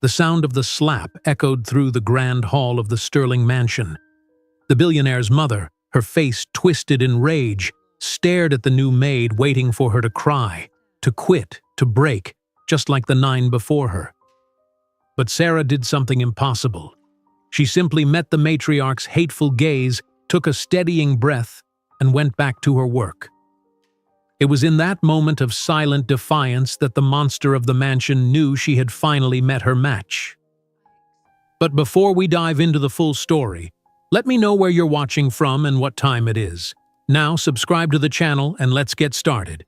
The sound of the slap echoed through the grand hall of the Sterling mansion. The billionaire's mother, her face twisted in rage, stared at the new maid, waiting for her to cry, to quit, to break, just like the 9 before her. But Sarah did something impossible. She simply met the matriarch's hateful gaze, took a steadying breath, and went back to her work. It was in that moment of silent defiance that the monster of the mansion knew she had finally met her match. But before we dive into the full story, let me know where you're watching from and what time it is. Now subscribe to the channel and let's get started.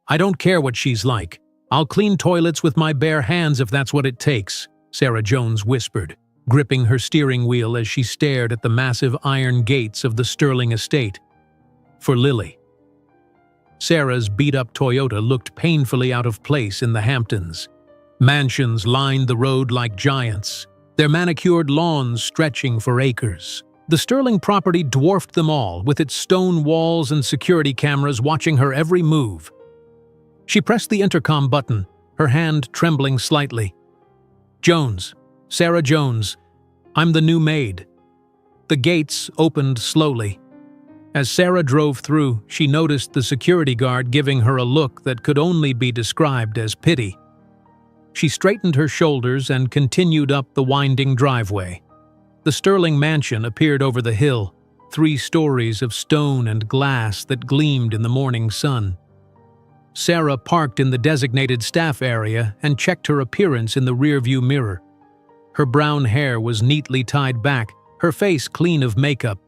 I don't care what she's like. I'll clean toilets with my bare hands if that's what it takes, Sarah Jones whispered, gripping her steering wheel as she stared at the massive iron gates of the Sterling estate. For Lily. Sarah's beat-up Toyota looked painfully out of place in the Hamptons. Mansions lined the road like giants, their manicured lawns stretching for acres. The Sterling property dwarfed them all, with its stone walls and security cameras watching her every move. She pressed the intercom button, her hand trembling slightly. "Jones, Sarah Jones, I'm the new maid." The gates opened slowly. As Sarah drove through, she noticed the security guard giving her a look that could only be described as pity. She straightened her shoulders and continued up the winding driveway. The Sterling mansion appeared over the hill, 3 stories of stone and glass that gleamed in the morning sun. Sarah parked in the designated staff area and checked her appearance in the rearview mirror. Her brown hair was neatly tied back, her face clean of makeup.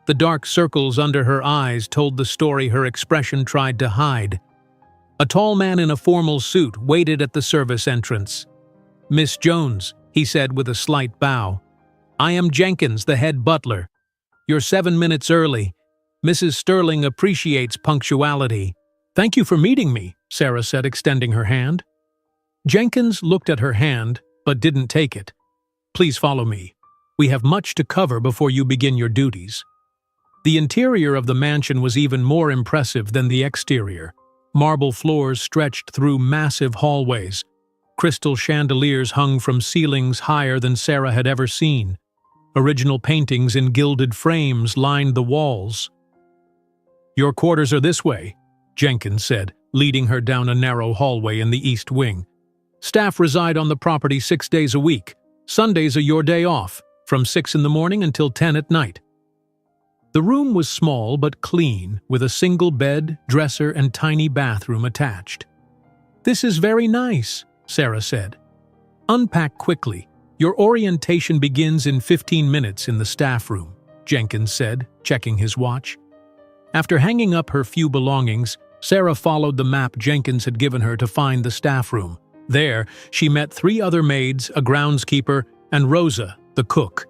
The dark circles under her eyes told the story her expression tried to hide. A tall man in a formal suit waited at the service entrance. "Miss Jones," he said with a slight bow. "I am Jenkins, the head butler. You're 7 minutes early. Mrs. Sterling appreciates punctuality." "Thank you for meeting me," Sarah said, extending her hand. Jenkins looked at her hand, but didn't take it. "Please follow me. We have much to cover before you begin your duties." The interior of the mansion was even more impressive than the exterior. Marble floors stretched through massive hallways. Crystal chandeliers hung from ceilings higher than Sarah had ever seen. Original paintings in gilded frames lined the walls. "Your quarters are this way," Jenkins said, leading her down a narrow hallway in the east wing. "Staff reside on the property 6 days a week. Sundays are your day off, from 6 in the morning until 10 at night." The room was small but clean, with a single bed, dresser, and tiny bathroom attached. "This is very nice," Sarah said. "Unpack quickly. Your orientation begins in 15 minutes in the staff room," Jenkins said, checking his watch. After hanging up her few belongings, Sarah followed the map Jenkins had given her to find the staff room. There, she met 3 other maids, a groundskeeper, and Rosa, the cook.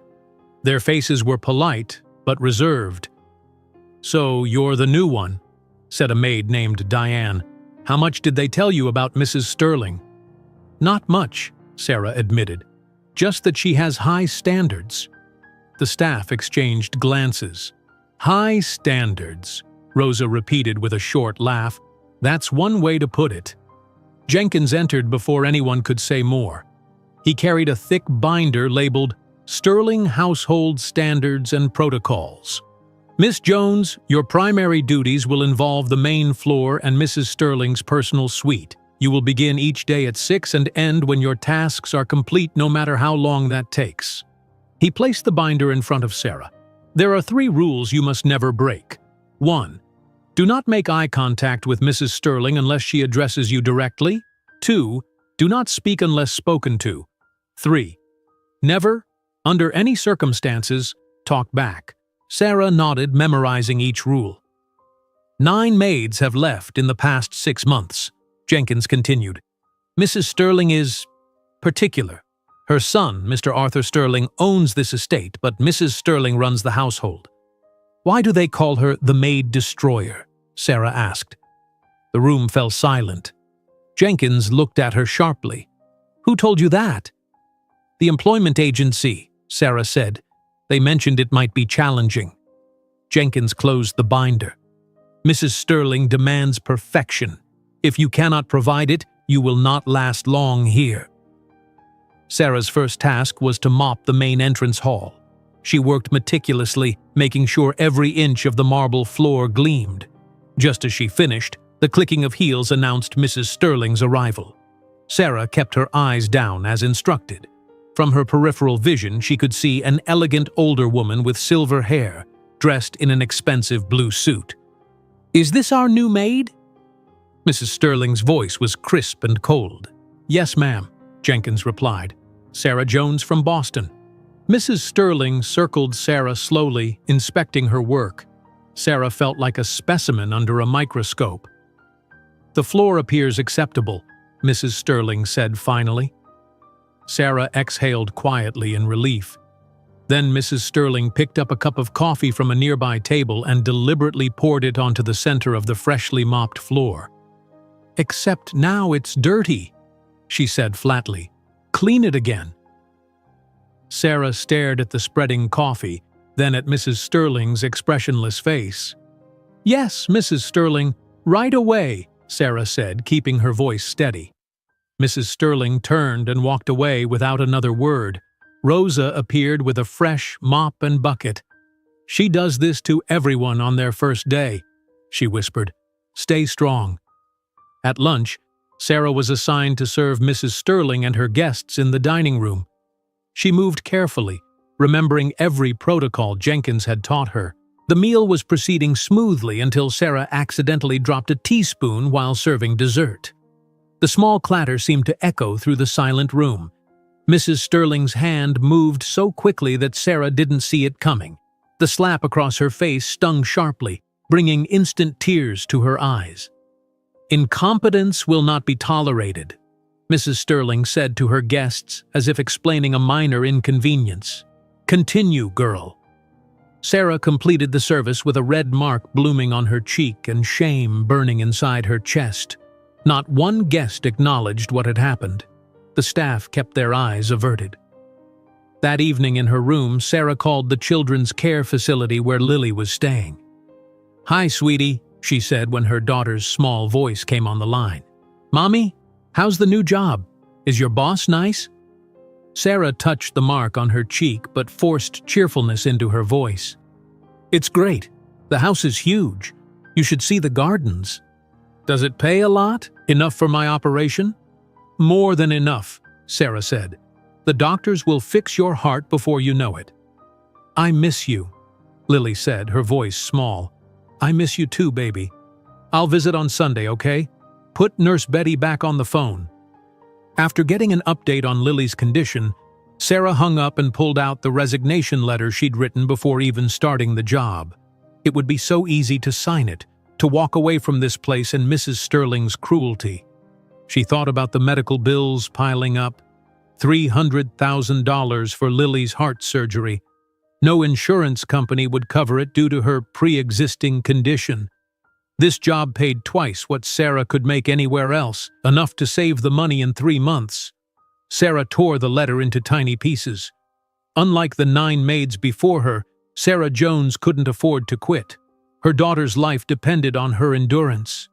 Their faces were polite, but reserved. "So you're the new one," said a maid named Diane. "How much did they tell you about Mrs. Sterling?" "Not much," Sarah admitted. "Just that she has high standards." The staff exchanged glances. "High standards," Rosa repeated with a short laugh. "That's one way to put it." Jenkins entered before anyone could say more. He carried a thick binder labeled Sterling Household Standards and Protocols. "Miss Jones, your primary duties will involve the main floor and Mrs. Sterling's personal suite. You will begin each day at 6 and end when your tasks are complete, no matter how long that takes." He placed the binder in front of Sarah. "There are 3 rules you must never break. 1. Do not make eye contact with Mrs. Sterling unless she addresses you directly. 2. Do not speak unless spoken to. 3. Never, under any circumstances, talk back." Sarah nodded, memorizing each rule. 9 maids have left in the past 6 months, Jenkins continued. "Mrs. Sterling is particular. Her son, Mr. Arthur Sterling, owns this estate, but Mrs. Sterling runs the household." "Why do they call her the Maid Destroyer?" Sarah asked. The room fell silent. Jenkins looked at her sharply. "Who told you that?" "The employment agency," Sarah said. "They mentioned it might be challenging." Jenkins closed the binder. "Mrs. Sterling demands perfection. If you cannot provide it, you will not last long here." Sarah's first task was to mop the main entrance hall. She worked meticulously, making sure every inch of the marble floor gleamed. Just as she finished, the clicking of heels announced Mrs. Sterling's arrival. Sarah kept her eyes down as instructed. From her peripheral vision, she could see an elegant older woman with silver hair, dressed in an expensive blue suit. "Is this our new maid?" Mrs. Sterling's voice was crisp and cold. "Yes, ma'am," Jenkins replied. "Sarah Jones from Boston." Mrs. Sterling circled Sarah slowly, inspecting her work. Sarah felt like a specimen under a microscope. "The floor appears acceptable," Mrs. Sterling said finally. Sarah exhaled quietly in relief. Then Mrs. Sterling picked up a cup of coffee from a nearby table and deliberately poured it onto the center of the freshly mopped floor. "Except now it's dirty," she said flatly. "Clean it again." Sarah stared at the spreading coffee, then at Mrs. Sterling's expressionless face. "Yes, Mrs. Sterling, right away," Sarah said, keeping her voice steady. Mrs. Sterling turned and walked away without another word. Rosa appeared with a fresh mop and bucket. "She does this to everyone on their first day," she whispered. "Stay strong." At lunch, Sarah was assigned to serve Mrs. Sterling and her guests in the dining room. She moved carefully, remembering every protocol Jenkins had taught her. The meal was proceeding smoothly until Sarah accidentally dropped a teaspoon while serving dessert. The small clatter seemed to echo through the silent room. Mrs. Sterling's hand moved so quickly that Sarah didn't see it coming. The slap across her face stung sharply, bringing instant tears to her eyes. "Incompetence will not be tolerated," Mrs. Sterling said to her guests as if explaining a minor inconvenience. "Continue, girl." Sarah completed the service with a red mark blooming on her cheek and shame burning inside her chest. Not one guest acknowledged what had happened. The staff kept their eyes averted. That evening in her room, Sarah called the children's care facility where Lily was staying. "Hi, sweetie," she said when her daughter's small voice came on the line. "Mommy, how's the new job? Is your boss nice?" Sarah touched the mark on her cheek but forced cheerfulness into her voice. "It's great. The house is huge. You should see the gardens." "Does it pay a lot? Enough for my operation?" "More than enough," Sarah said. "The doctors will fix your heart before you know it." "I miss you," Lily said, her voice small. "I miss you too, baby. I'll visit on Sunday, okay? Put Nurse Betty back on the phone." After getting an update on Lily's condition, Sarah hung up and pulled out the resignation letter she'd written before even starting the job. It would be so easy to sign it, to walk away from this place and Mrs. Sterling's cruelty. She thought about the medical bills piling up. $300,000 for Lily's heart surgery. No insurance company would cover it due to her pre-existing condition. This job paid twice what Sarah could make anywhere else, enough to save the money in 3 months. Sarah tore the letter into tiny pieces. Unlike the 9 maids before her, Sarah Jones couldn't afford to quit. Her daughter's life depended on her endurance.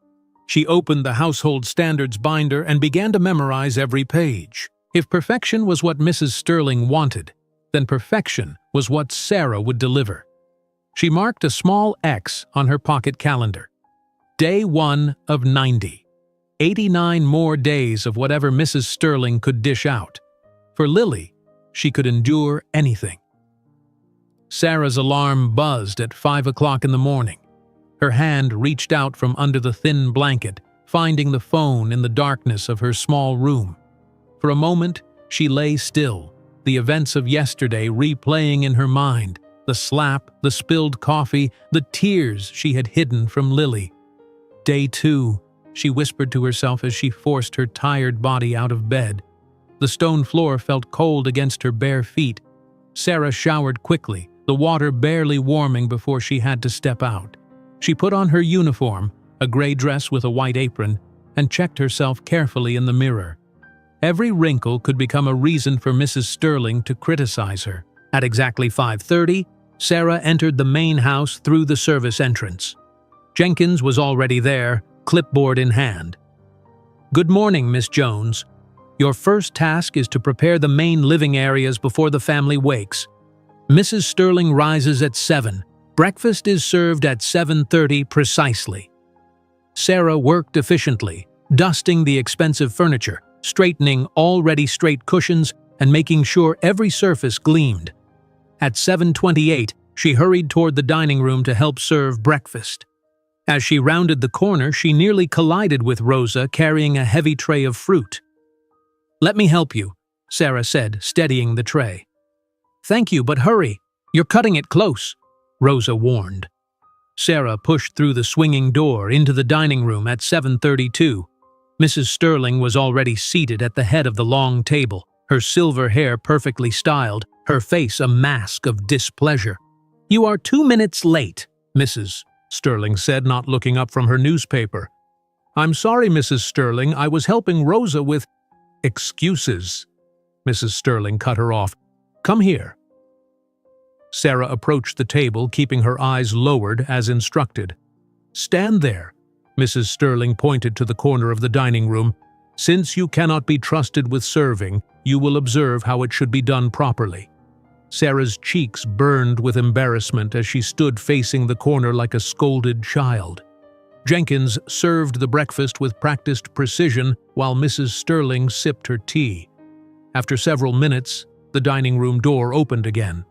She opened the household standards binder and began to memorize every page. If perfection was what Mrs. Sterling wanted, then perfection was what Sarah would deliver. She marked a small X on her pocket calendar. Day 1 of 90. 89 more days of whatever Mrs. Sterling could dish out. For Lily, she could endure anything. Sarah's alarm buzzed at 5 o'clock in the morning. Her hand reached out from under the thin blanket, finding the phone in the darkness of her small room. For a moment, she lay still, the events of yesterday replaying in her mind, the slap, the spilled coffee, the tears she had hidden from Lily. Day 2, she whispered to herself as she forced her tired body out of bed. The stone floor felt cold against her bare feet. Sarah showered quickly, the water barely warming before she had to step out. She put on her uniform, a gray dress with a white apron, and checked herself carefully in the mirror. Every wrinkle could become a reason for Mrs. Sterling to criticize her. At exactly 5:30, Sarah entered the main house through the service entrance. Jenkins was already there, clipboard in hand. "Good morning, Miss Jones. Your first task is to prepare the main living areas before the family wakes. Mrs. Sterling rises at 7. Breakfast is served at 7:30 precisely. Sarah worked efficiently, dusting the expensive furniture, straightening already straight cushions, and making sure every surface gleamed. At 7:28, she hurried toward the dining room to help serve breakfast. As she rounded the corner, she nearly collided with Rosa carrying a heavy tray of fruit. "Let me help you," Sarah said, steadying the tray. "Thank you, but hurry. You're cutting it close," Rosa warned. Sarah pushed through the swinging door into the dining room at 7:32. Mrs. Sterling was already seated at the head of the long table, her silver hair perfectly styled, her face a mask of displeasure. "You are 2 minutes late," Mrs. Sterling said, not looking up from her newspaper. "I'm sorry, Mrs. Sterling, I was helping Rosa with—" "Excuses," Mrs. Sterling cut her off. "Come here." Sarah approached the table, keeping her eyes lowered as instructed. "Stand there," Mrs. Sterling pointed to the corner of the dining room. "Since you cannot be trusted with serving, you will observe how it should be done properly." Sarah's cheeks burned with embarrassment as she stood facing the corner like a scolded child. Jenkins served the breakfast with practiced precision while Mrs. Sterling sipped her tea. After several minutes, the dining room door opened again.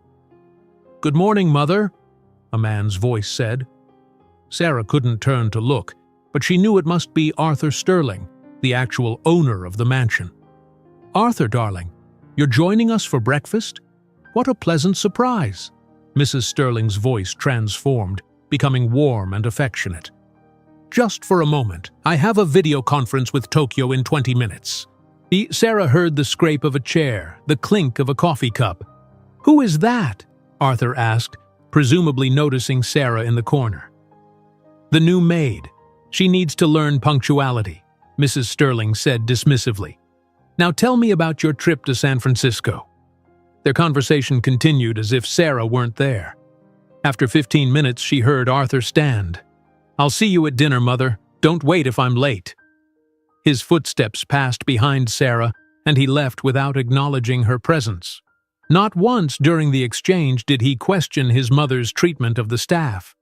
"Good morning, Mother," a man's voice said. Sarah couldn't turn to look, but she knew it must be Arthur Sterling, the actual owner of the mansion. "Arthur, darling, you're joining us for breakfast? What a pleasant surprise." Mrs. Sterling's voice transformed, becoming warm and affectionate. "Just for a moment. I have a video conference with Tokyo in 20 minutes. Sarah heard the scrape of a chair, the clink of a coffee cup. "Who is that?" Arthur asked, presumably noticing Sarah in the corner. "The new maid. She needs to learn punctuality," Mrs. Sterling said dismissively. "Now tell me about your trip to San Francisco." Their conversation continued as if Sarah weren't there. After 15 minutes, she heard Arthur stand. "I'll see you at dinner, Mother. Don't wait if I'm late." His footsteps passed behind Sarah, and he left without acknowledging her presence. Not once during the exchange did he question his mother's treatment of the staff.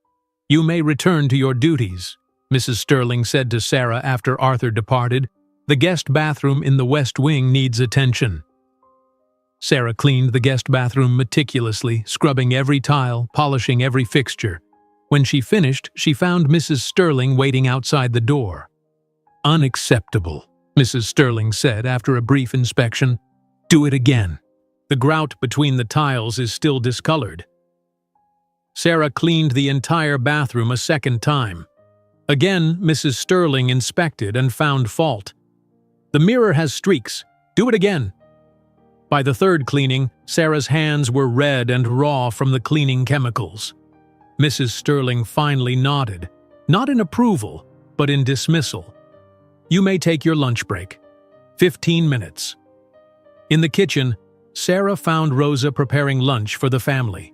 "You may return to your duties," Mrs. Sterling said to Sarah after Arthur departed. "The guest bathroom in the West Wing needs attention." Sarah cleaned the guest bathroom meticulously, scrubbing every tile, polishing every fixture. When she finished, she found Mrs. Sterling waiting outside the door. "Unacceptable," Mrs. Sterling said after a brief inspection. "Do it again. The grout between the tiles is still discolored." Sarah cleaned the entire bathroom a second time. Again, Mrs. Sterling inspected and found fault. "The mirror has streaks. Do it again." By the third cleaning, Sarah's hands were red and raw from the cleaning chemicals. Mrs. Sterling finally nodded, not in approval, but in dismissal. "You may take your lunch break. 15 minutes. In the kitchen, Sarah found Rosa preparing lunch for the family.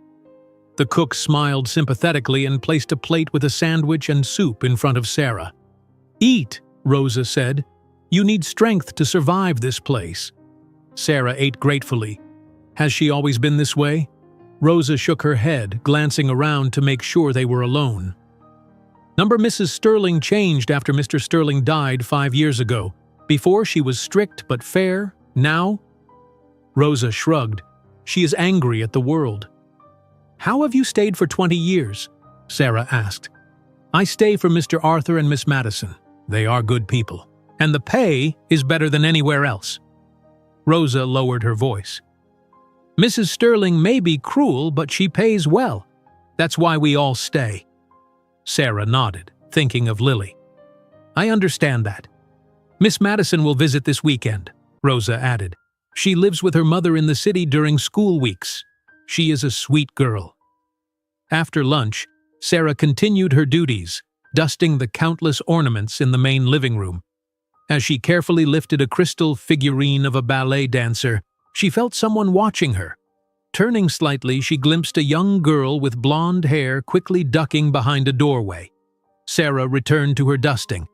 The cook smiled sympathetically and placed a plate with a sandwich and soup in front of Sarah. "Eat," Rosa said. "You need strength to survive this place." Sarah ate gratefully. Has she always been this way? Rosa shook her head, glancing around to make sure they were alone. Number Mrs. Sterling changed after Mr. Sterling died 5 years ago. Before she was strict but fair, now? Rosa shrugged. She is angry at the world. "How have you stayed for 20 years? Sarah asked. "I stay for Mr. Arthur and Miss Madison. They are good people. And the pay is better than anywhere else." Rosa lowered her voice. "Mrs. Sterling may be cruel, but she pays well. That's why we all stay." Sarah nodded, thinking of Lily. "I understand that. Miss Madison will visit this weekend," Rosa added. "She lives with her mother in the city during school weeks. She is a sweet girl." After lunch, Sarah continued her duties, dusting the countless ornaments in the main living room. As she carefully lifted a crystal figurine of a ballet dancer, she felt someone watching her. Turning slightly, she glimpsed a young girl with blonde hair quickly ducking behind a doorway. Sarah returned to her dusting.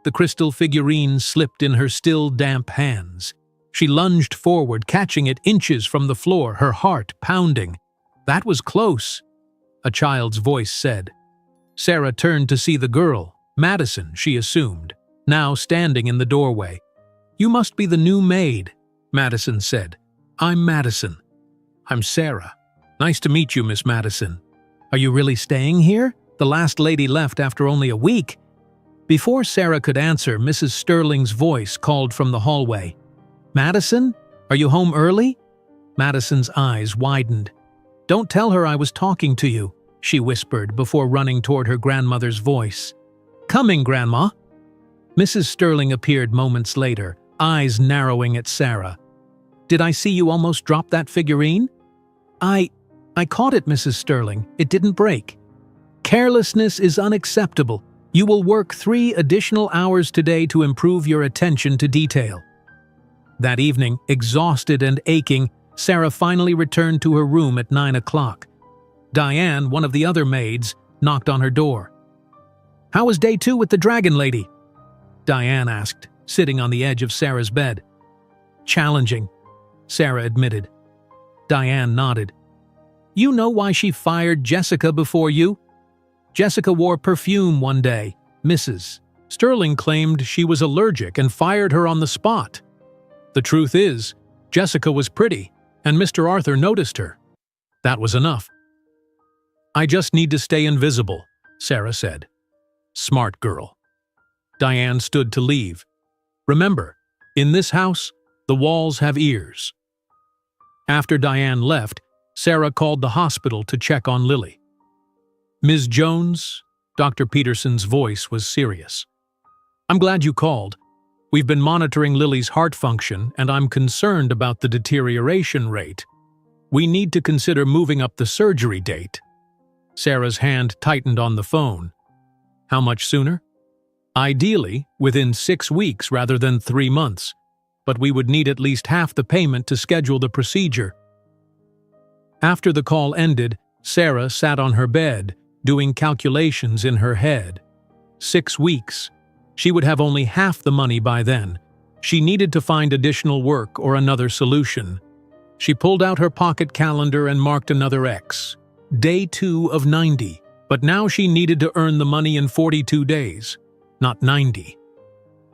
The crystal figurine slipped in her still damp hands. She lunged forward, catching it inches from the floor, her heart pounding. "That was close," a child's voice said. Sarah turned to see the girl, Madison, she assumed, now standing in the doorway. "You must be the new maid," Madison said. "I'm Madison." "I'm Sarah. Nice to meet you, Miss Madison. Are you really staying here? The last lady left after only a week." Before Sarah could answer, Mrs. Sterling's voice called from the hallway. "Madison, are you home early?" Madison's eyes widened. "Don't tell her I was talking to you," she whispered before running toward her grandmother's voice. "Coming, Grandma." Mrs. Sterling appeared moments later, eyes narrowing at Sarah. "Did I see you almost drop that figurine?" I caught it, Mrs. Sterling. It didn't break." "Carelessness is unacceptable. You will work 3 additional hours today to improve your attention to detail." That evening, exhausted and aching, Sarah finally returned to her room at 9 o'clock. Diane, one of the other maids, knocked on her door. "How was day 2 with the dragon lady?" Diane asked, sitting on the edge of Sarah's bed. "Challenging," Sarah admitted. Diane nodded. "You know why she fired Jessica before you?" "Jessica wore perfume one day. Mrs. Sterling claimed she was allergic and fired her on the spot. The truth is, Jessica was pretty, and Mr. Arthur noticed her. That was enough." "I just need to stay invisible," Sarah said. "Smart girl." Diane stood to leave. "Remember, in this house, the walls have ears." After Diane left, Sarah called the hospital to check on Lily. "Ms. Jones," Dr. Peterson's voice was serious. "I'm glad you called. We've been monitoring Lily's heart function, and I'm concerned about the deterioration rate. We need to consider moving up the surgery date." Sarah's hand tightened on the phone. "How much sooner?" "Ideally, within 6 weeks rather than 3 months, but we would need at least half the payment to schedule the procedure." After the call ended, Sarah sat on her bed, doing calculations in her head. 6 weeks. She would have only half the money by then. She needed to find additional work or another solution. She pulled out her pocket calendar and marked another X. Day 2 of 90, but now she needed to earn the money in 42 days, not 90.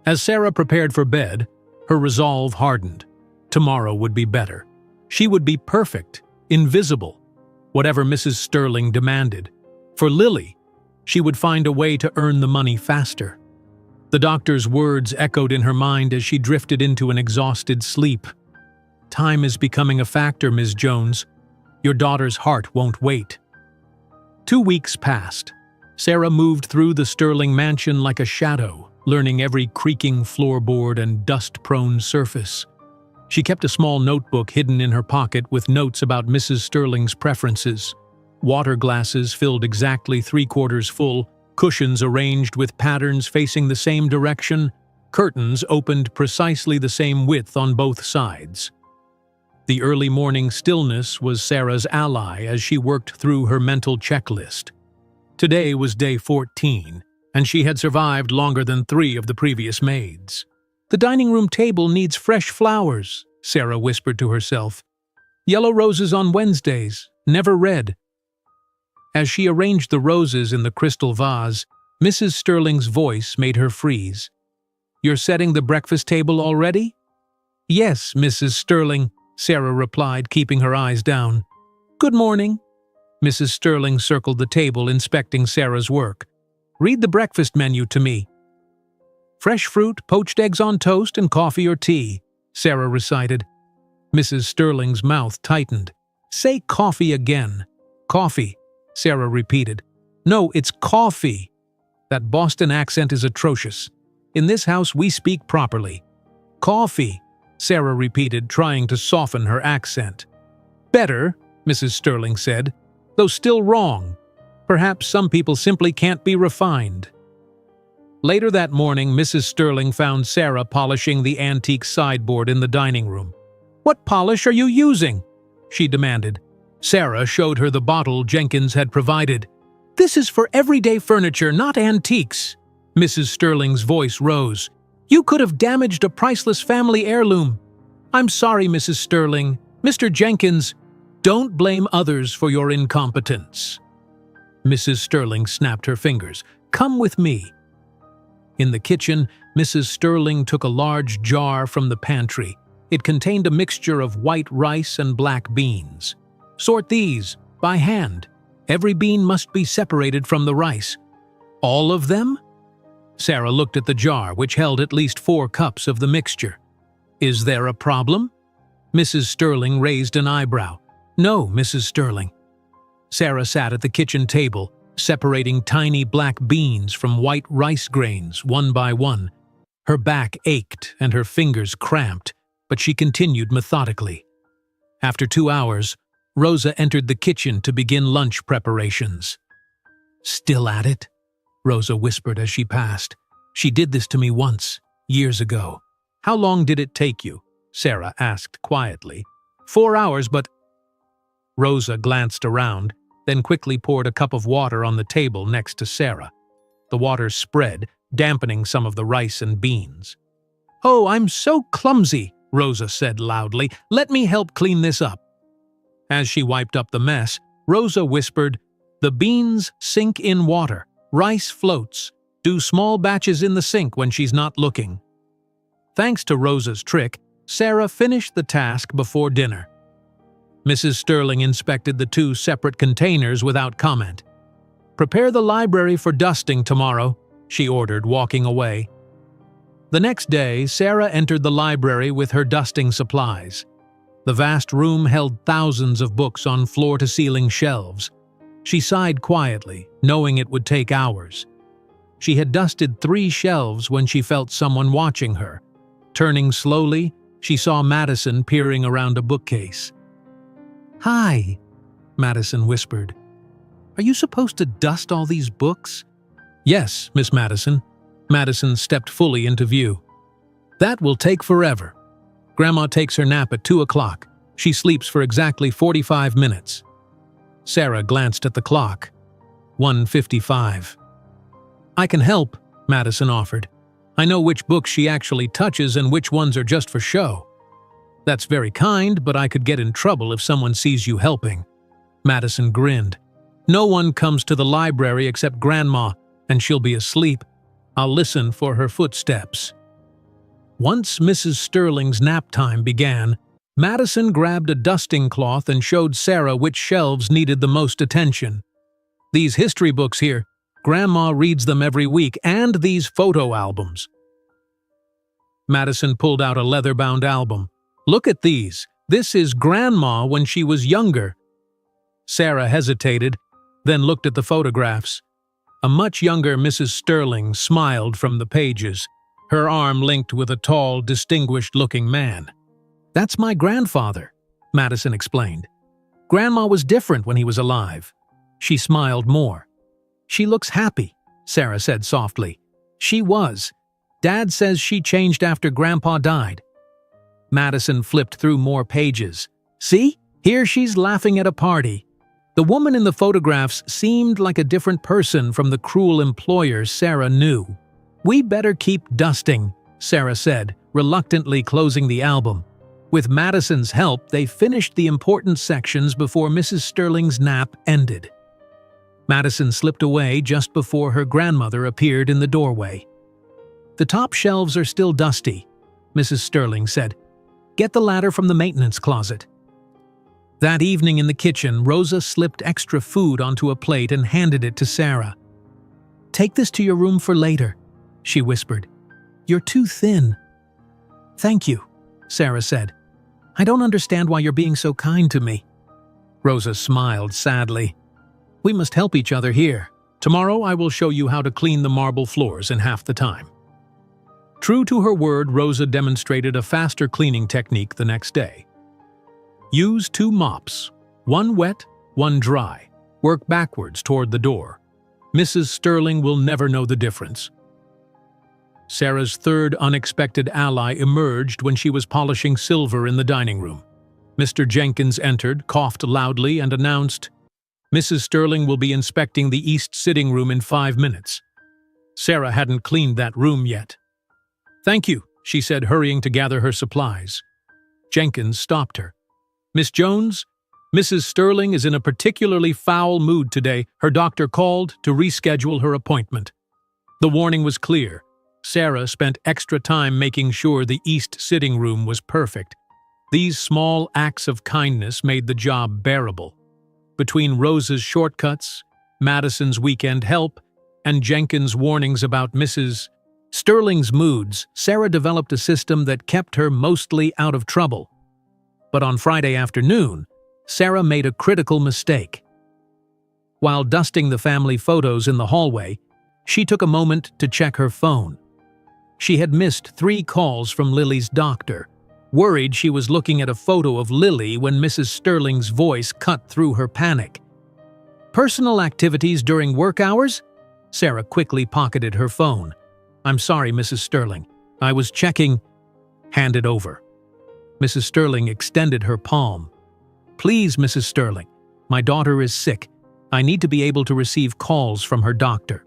As Sarah prepared for bed, her resolve hardened. Tomorrow would be better. She would be perfect, invisible, whatever Mrs. Sterling demanded. For Lily, she would find a way to earn the money faster. The doctor's words echoed in her mind as she drifted into an exhausted sleep. "Time is becoming a factor, Ms. Jones. Your daughter's heart won't wait." 2 weeks passed. Sarah moved through the Sterling mansion like a shadow, learning every creaking floorboard and dust-prone surface. She kept a small notebook hidden in her pocket with notes about Mrs. Sterling's preferences. Water glasses filled exactly 3/4 full, cushions arranged with patterns facing the same direction, curtains opened precisely the same width on both sides. The early morning stillness was Sarah's ally as she worked through her mental checklist. Today was day 14, and she had survived longer than 3 of the previous maids. "The dining room table needs fresh flowers," Sarah whispered to herself. "Yellow roses on Wednesdays, never red." As she arranged the roses in the crystal vase, Mrs. Sterling's voice made her freeze. "You're setting the breakfast table already?" "Yes, Mrs. Sterling," Sarah replied, keeping her eyes down. "Good morning." Mrs. Sterling circled the table, inspecting Sarah's work. "Read the breakfast menu to me." "Fresh fruit, poached eggs on toast, and coffee or tea," Sarah recited. Mrs. Sterling's mouth tightened. "Say coffee again." "Coffee," Sarah repeated. "No, it's coffee." That Boston accent is atrocious. In this house, we speak properly. "Coffee," Sarah repeated, trying to soften her accent. "Better," Mrs. Sterling said, "though still wrong. Perhaps some people simply can't be refined." Later that morning, Mrs. Sterling found Sarah polishing the antique sideboard in the dining room. "What polish are you using?" she demanded. Sarah showed her the bottle Jenkins had provided. "This is for everyday furniture, not antiques." Mrs. Sterling's voice rose. "You could have damaged a priceless family heirloom." "I'm sorry, Mrs. Sterling. Mr. Jenkins, don't blame others for your incompetence." Mrs. Sterling snapped her fingers. "Come with me." In the kitchen, Mrs. Sterling took a large jar from the pantry. It contained a mixture of white rice and black beans. "Sort these, by hand. Every bean must be separated from the rice." "All of them?" Sarah looked at the jar, which held at least 4 cups of the mixture. "Is there a problem?" Mrs. Sterling raised an eyebrow. "No, Mrs. Sterling." Sarah sat at the kitchen table, separating tiny black beans from white rice grains one by one. Her back ached and her fingers cramped, but she continued methodically. After 2 hours, Rosa entered the kitchen to begin lunch preparations. "Still at it?" Rosa whispered as she passed. "She did this to me once, years ago." "How long did it take you?" Sarah asked quietly. 4 hours, but—" Rosa glanced around, then quickly poured a cup of water on the table next to Sarah. The water spread, dampening some of the rice and beans. "Oh, I'm so clumsy," Rosa said loudly. "Let me help clean this up." As she wiped up the mess, Rosa whispered, "The beans sink in water. Rice floats. Do small batches in the sink when she's not looking." Thanks to Rosa's trick, Sarah finished the task before dinner. Mrs. Sterling inspected the 2 separate containers without comment. "Prepare the library for dusting tomorrow," she ordered, walking away. The next day, Sarah entered the library with her dusting supplies. The vast room held thousands of books on floor-to-ceiling shelves. She sighed quietly, knowing it would take hours. She had dusted 3 shelves when she felt someone watching her. Turning slowly, she saw Madison peering around a bookcase. "Hi," Madison whispered. "Are you supposed to dust all these books?" "Yes, Miss Madison." Madison stepped fully into view. "That will take forever. Grandma takes her nap at 2 o'clock. She sleeps for exactly 45 minutes. Sarah glanced at the clock. 1:55. "I can help," Madison offered. "I know which books she actually touches and which ones are just for show." "That's very kind, but I could get in trouble if someone sees you helping." Madison grinned. "No one comes to the library except Grandma, and she'll be asleep. I'll listen for her footsteps." Once Mrs. Sterling's nap time began, Madison grabbed a dusting cloth and showed Sarah which shelves needed the most attention. "These history books here, Grandma reads them every week, and these photo albums." Madison pulled out a leather-bound album. "Look at these. This is Grandma when she was younger." Sarah hesitated, then looked at the photographs. A much younger Mrs. Sterling smiled from the pages, her arm linked with a tall, distinguished-looking man. "That's my grandfather," Madison explained. "Grandma was different when he was alive." She smiled more. "She looks happy," Sarah said softly. "She was. Dad says she changed after Grandpa died." Madison flipped through more pages. "See? Here she's laughing at a party." The woman in the photographs seemed like a different person from the cruel employer Sarah knew. "We better keep dusting," Sarah said, reluctantly closing the album. With Madison's help, they finished the important sections before Mrs. Sterling's nap ended. Madison slipped away just before her grandmother appeared in the doorway. "The top shelves are still dusty," Mrs. Sterling said. "Get the ladder from the maintenance closet." That evening in the kitchen, Rosa slipped extra food onto a plate and handed it to Sarah. "Take this to your room for later," she whispered. "You're too thin." "Thank you," Sarah said. "I don't understand why you're being so kind to me." Rosa smiled sadly. "We must help each other here. Tomorrow I will show you how to clean the marble floors in half the time." True to her word, Rosa demonstrated a faster cleaning technique the next day. Use 2 mops, one wet, one dry. Work backwards toward the door. Mrs. Sterling will never know the difference. Sarah's third unexpected ally emerged when she was polishing silver in the dining room. Mr. Jenkins entered, coughed loudly, and announced, "Mrs. Sterling will be inspecting the east sitting room in 5 minutes." Sarah hadn't cleaned that room yet. "Thank you," she said, hurrying to gather her supplies. Jenkins stopped her. "Miss Jones, Mrs. Sterling is in a particularly foul mood today. Her doctor called to reschedule her appointment." The warning was clear. Sarah spent extra time making sure the east sitting room was perfect. These small acts of kindness made the job bearable. Between Rosa's shortcuts, Madison's weekend help, and Jenkins' warnings about Mrs. Sterling's moods, Sarah developed a system that kept her mostly out of trouble. But on Friday afternoon, Sarah made a critical mistake. While dusting the family photos in the hallway, she took a moment to check her phone. She had missed 3 calls from Lily's doctor, worried she was looking at a photo of Lily when Mrs. Sterling's voice cut through her panic. Personal activities during work hours? Sarah quickly pocketed her phone. "I'm sorry, Mrs. Sterling. I was checking." "Hand it over." Mrs. Sterling extended her palm. "Please, Mrs. Sterling, my daughter is sick. I need to be able to receive calls from her doctor."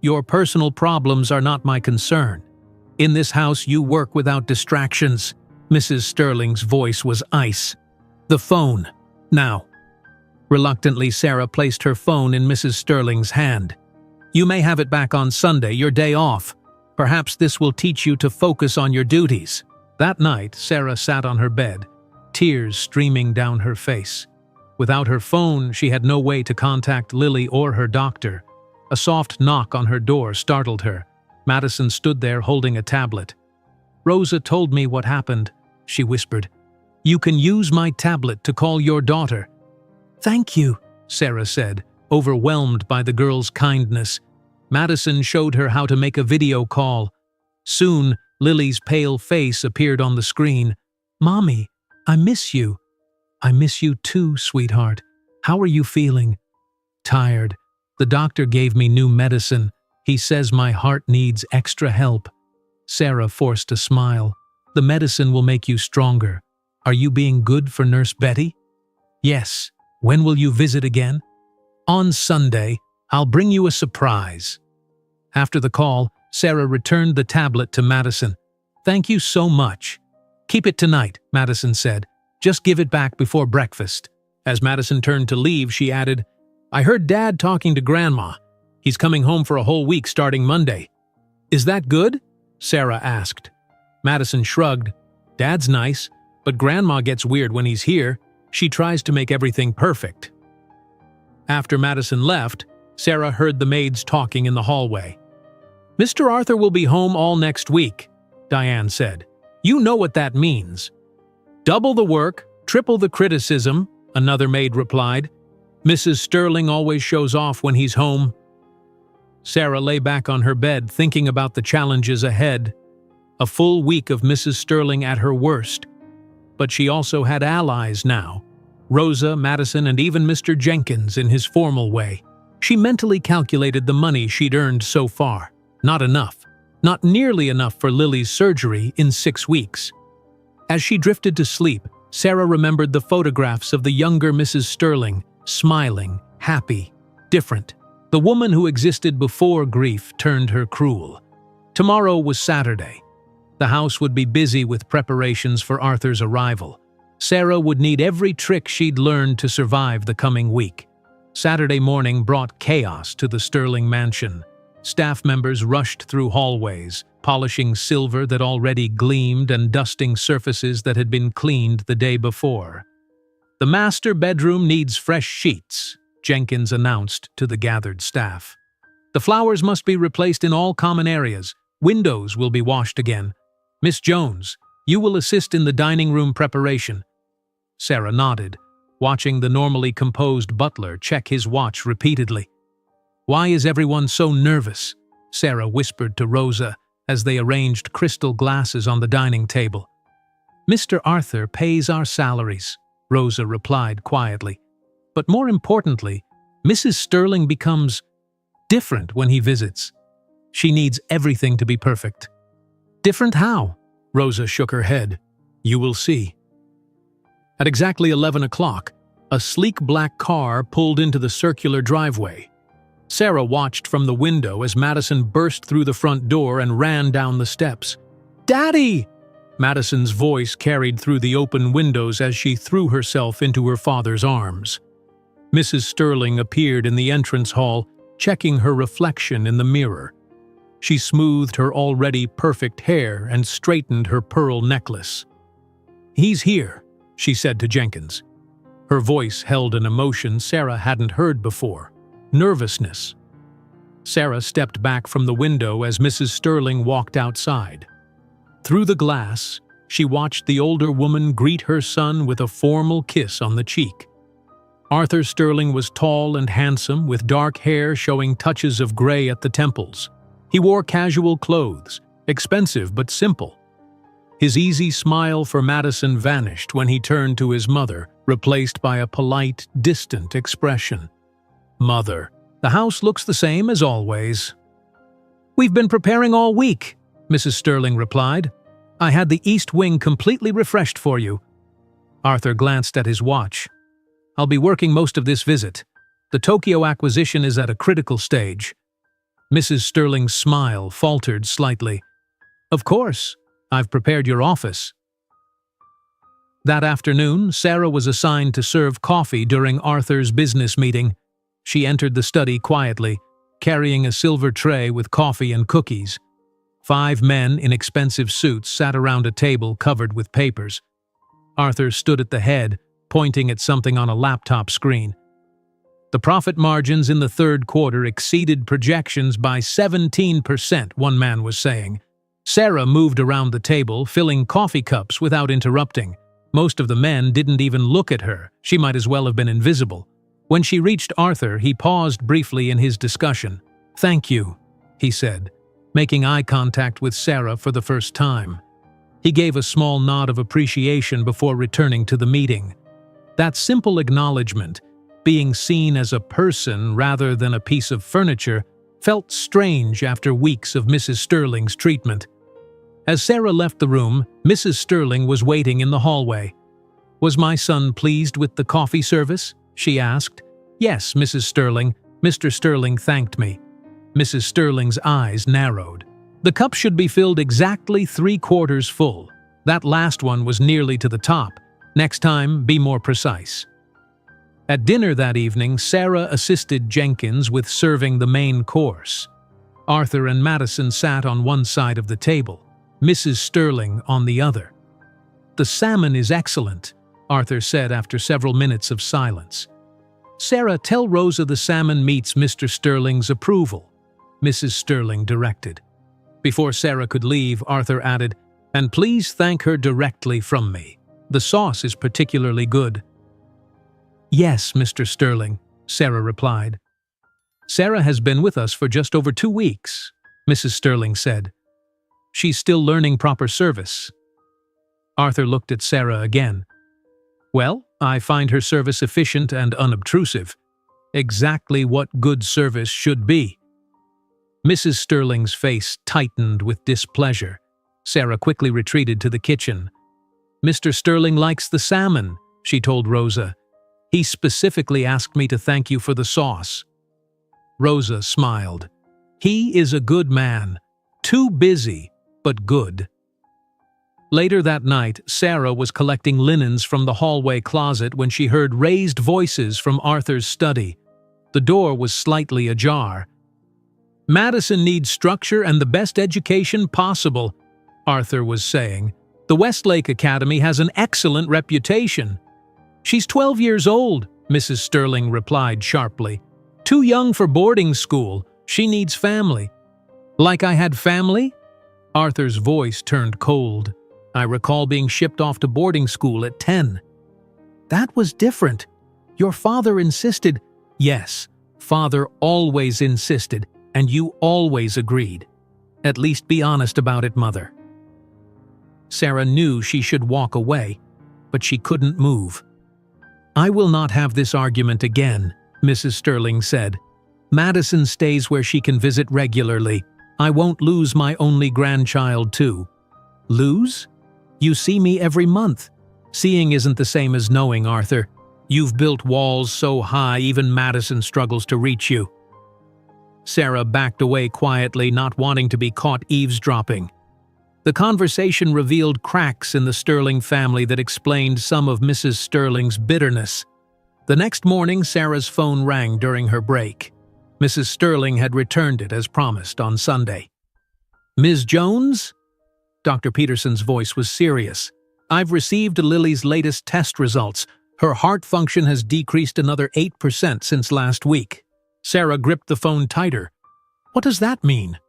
"Your personal problems are not my concern. In this house you work without distractions." Mrs. Sterling's voice was ice. "The phone, now." Reluctantly, Sarah placed her phone in Mrs. Sterling's hand. "You may have it back on Sunday, your day off. Perhaps this will teach you to focus on your duties." That night, Sarah sat on her bed, tears streaming down her face. Without her phone, she had no way to contact Lily or her doctor. A soft knock on her door startled her. Madison stood there holding a tablet. "Rosa told me what happened," she whispered. "You can use my tablet to call your daughter." "Thank you," Sarah said, overwhelmed by the girl's kindness. Madison showed her how to make a video call. Soon, Lily's pale face appeared on the screen. "Mommy, I miss you." "I miss you too, sweetheart. How are you feeling?" "Tired. The doctor gave me new medicine. He says my heart needs extra help." Sarah forced a smile. "The medicine will make you stronger. Are you being good for Nurse Betty?" "Yes. When will you visit again?" "On Sunday. I'll bring you a surprise." After the call, Sarah returned the tablet to Madison. "Thank you so much." "Keep it tonight," Madison said. "Just give it back before breakfast." As Madison turned to leave, she added, "I heard Dad talking to Grandma. He's coming home for a whole week starting Monday." "Is that good?" Sarah asked. Madison shrugged. "Dad's nice, but Grandma gets weird when he's here. She tries to make everything perfect." After Madison left, Sarah heard the maids talking in the hallway. "Mr. Arthur will be home all next week," Diane said. "You know what that means." "Double the work, triple the criticism," another maid replied. "Mrs. Sterling always shows off when he's home." Sarah lay back on her bed thinking about the challenges ahead. A full week of Mrs. Sterling at her worst. But she also had allies now. Rosa, Madison, and even Mr. Jenkins in his formal way. She mentally calculated the money she'd earned so far. Not enough. Not nearly enough for Lily's surgery in 6 weeks. As she drifted to sleep, Sarah remembered the photographs of the younger Mrs. Sterling, smiling, happy, different. The woman who existed before grief turned her cruel. Tomorrow was Saturday. The house would be busy with preparations for Arthur's arrival. Sarah would need every trick she'd learned to survive the coming week. Saturday morning brought chaos to the Sterling mansion. Staff members rushed through hallways, polishing silver that already gleamed and dusting surfaces that had been cleaned the day before. "The master bedroom needs fresh sheets," Jenkins announced to the gathered staff. "The flowers must be replaced in all common areas. Windows will be washed again. Miss Jones, you will assist in the dining room preparation." Sarah nodded, watching the normally composed butler check his watch repeatedly. "Why is everyone so nervous?" Sarah whispered to Rosa as they arranged crystal glasses on the dining table. "Mr. Arthur pays our salaries," Rosa replied quietly. "But more importantly, Mrs. Sterling becomes different when he visits. She needs everything to be perfect." "Different how?" Rosa shook her head. "You will see." At exactly 11 o'clock, a sleek black car pulled into the circular driveway. Sarah watched from the window as Madison burst through the front door and ran down the steps. "Daddy!" Madison's voice carried through the open windows as she threw herself into her father's arms. Mrs. Sterling appeared in the entrance hall, checking her reflection in the mirror. She smoothed her already perfect hair and straightened her pearl necklace. "He's here," she said to Jenkins. Her voice held an emotion Sarah hadn't heard before: nervousness. Sarah stepped back from the window as Mrs. Sterling walked outside. Through the glass, she watched the older woman greet her son with a formal kiss on the cheek. Arthur Sterling was tall and handsome, with dark hair showing touches of gray at the temples. He wore casual clothes, expensive but simple. His easy smile for Madison vanished when he turned to his mother, replaced by a polite, distant expression. "Mother, the house looks the same as always." "We've been preparing all week," Mrs. Sterling replied. "I had the east wing completely refreshed for you." Arthur glanced at his watch. "I'll be working most of this visit. The Tokyo acquisition is at a critical stage." Mrs. Sterling's smile faltered slightly. "Of course, I've prepared your office." That afternoon, Sarah was assigned to serve coffee during Arthur's business meeting. She entered the study quietly, carrying a silver tray with coffee and cookies. 5 men in expensive suits sat around a table covered with papers. Arthur stood at the head, pointing at something on a laptop screen. The profit margins in the third quarter exceeded projections by 17%, one man was saying. Sarah moved around the table, filling coffee cups without interrupting. Most of the men didn't even look at her. She might as well have been invisible. When she reached Arthur, he paused briefly in his discussion. "Thank you," he said, making eye contact with Sarah for the first time. He gave a small nod of appreciation before returning to the meeting. That simple acknowledgement, being seen as a person rather than a piece of furniture, felt strange after weeks of Mrs. Sterling's treatment. As Sarah left the room, Mrs. Sterling was waiting in the hallway. "Was my son pleased with the coffee service?" she asked. "Yes, Mrs. Sterling. Mr. Sterling thanked me." Mrs. Sterling's eyes narrowed. "The cup should be filled exactly 3/4 full. That last one was nearly to the top. Next time, be more precise." At dinner that evening, Sarah assisted Jenkins with serving the main course. Arthur and Madison sat on one side of the table, Mrs. Sterling on the other. "The salmon is excellent," Arthur said after several minutes of silence. "Sarah, tell Rosa the salmon meets Mr. Sterling's approval," Mrs. Sterling directed. Before Sarah could leave, Arthur added, "And please thank her directly from me. The sauce is particularly good." "Yes, Mr. Sterling," Sarah replied. "Sarah has been with us for just over 2 weeks," Mrs. Sterling said. "She's still learning proper service." Arthur looked at Sarah again. "Well, I find her service efficient and unobtrusive. Exactly what good service should be." Mrs. Sterling's face tightened with displeasure. Sarah quickly retreated to the kitchen. "Mr. Sterling likes the salmon," she told Rosa. "He specifically asked me to thank you for the sauce." Rosa smiled. "He is a good man. Too busy, but good." Later that night, Sarah was collecting linens from the hallway closet when she heard raised voices from Arthur's study. The door was slightly ajar. "Madison needs structure and the best education possible," Arthur was saying. "The Westlake Academy has an excellent reputation." "She's 12 years old," Mrs. Sterling replied sharply. "Too young for boarding school. She needs family." "Like I had family?" Arthur's voice turned cold. "I recall being shipped off to boarding school at 10. "That was different. Your father insisted." "Yes, father always insisted, and you always agreed. At least be honest about it, mother." Sarah knew she should walk away, but she couldn't move. "I will not have this argument again," Mrs. Sterling said. "Madison stays where she can visit regularly. I won't lose my only grandchild too." "Lose? You see me every month. Seeing isn't the same as knowing, Arthur. You've built walls so high even Madison struggles to reach you." Sarah backed away quietly, not wanting to be caught eavesdropping. The conversation revealed cracks in the Sterling family that explained some of Mrs. Sterling's bitterness. The next morning, Sarah's phone rang during her break. Mrs. Sterling had returned it as promised on Sunday. "Ms. Jones?" Dr. Peterson's voice was serious. "I've received Lily's latest test results. Her heart function has decreased another 8% since last week." Sarah gripped the phone tighter. "What does that mean?"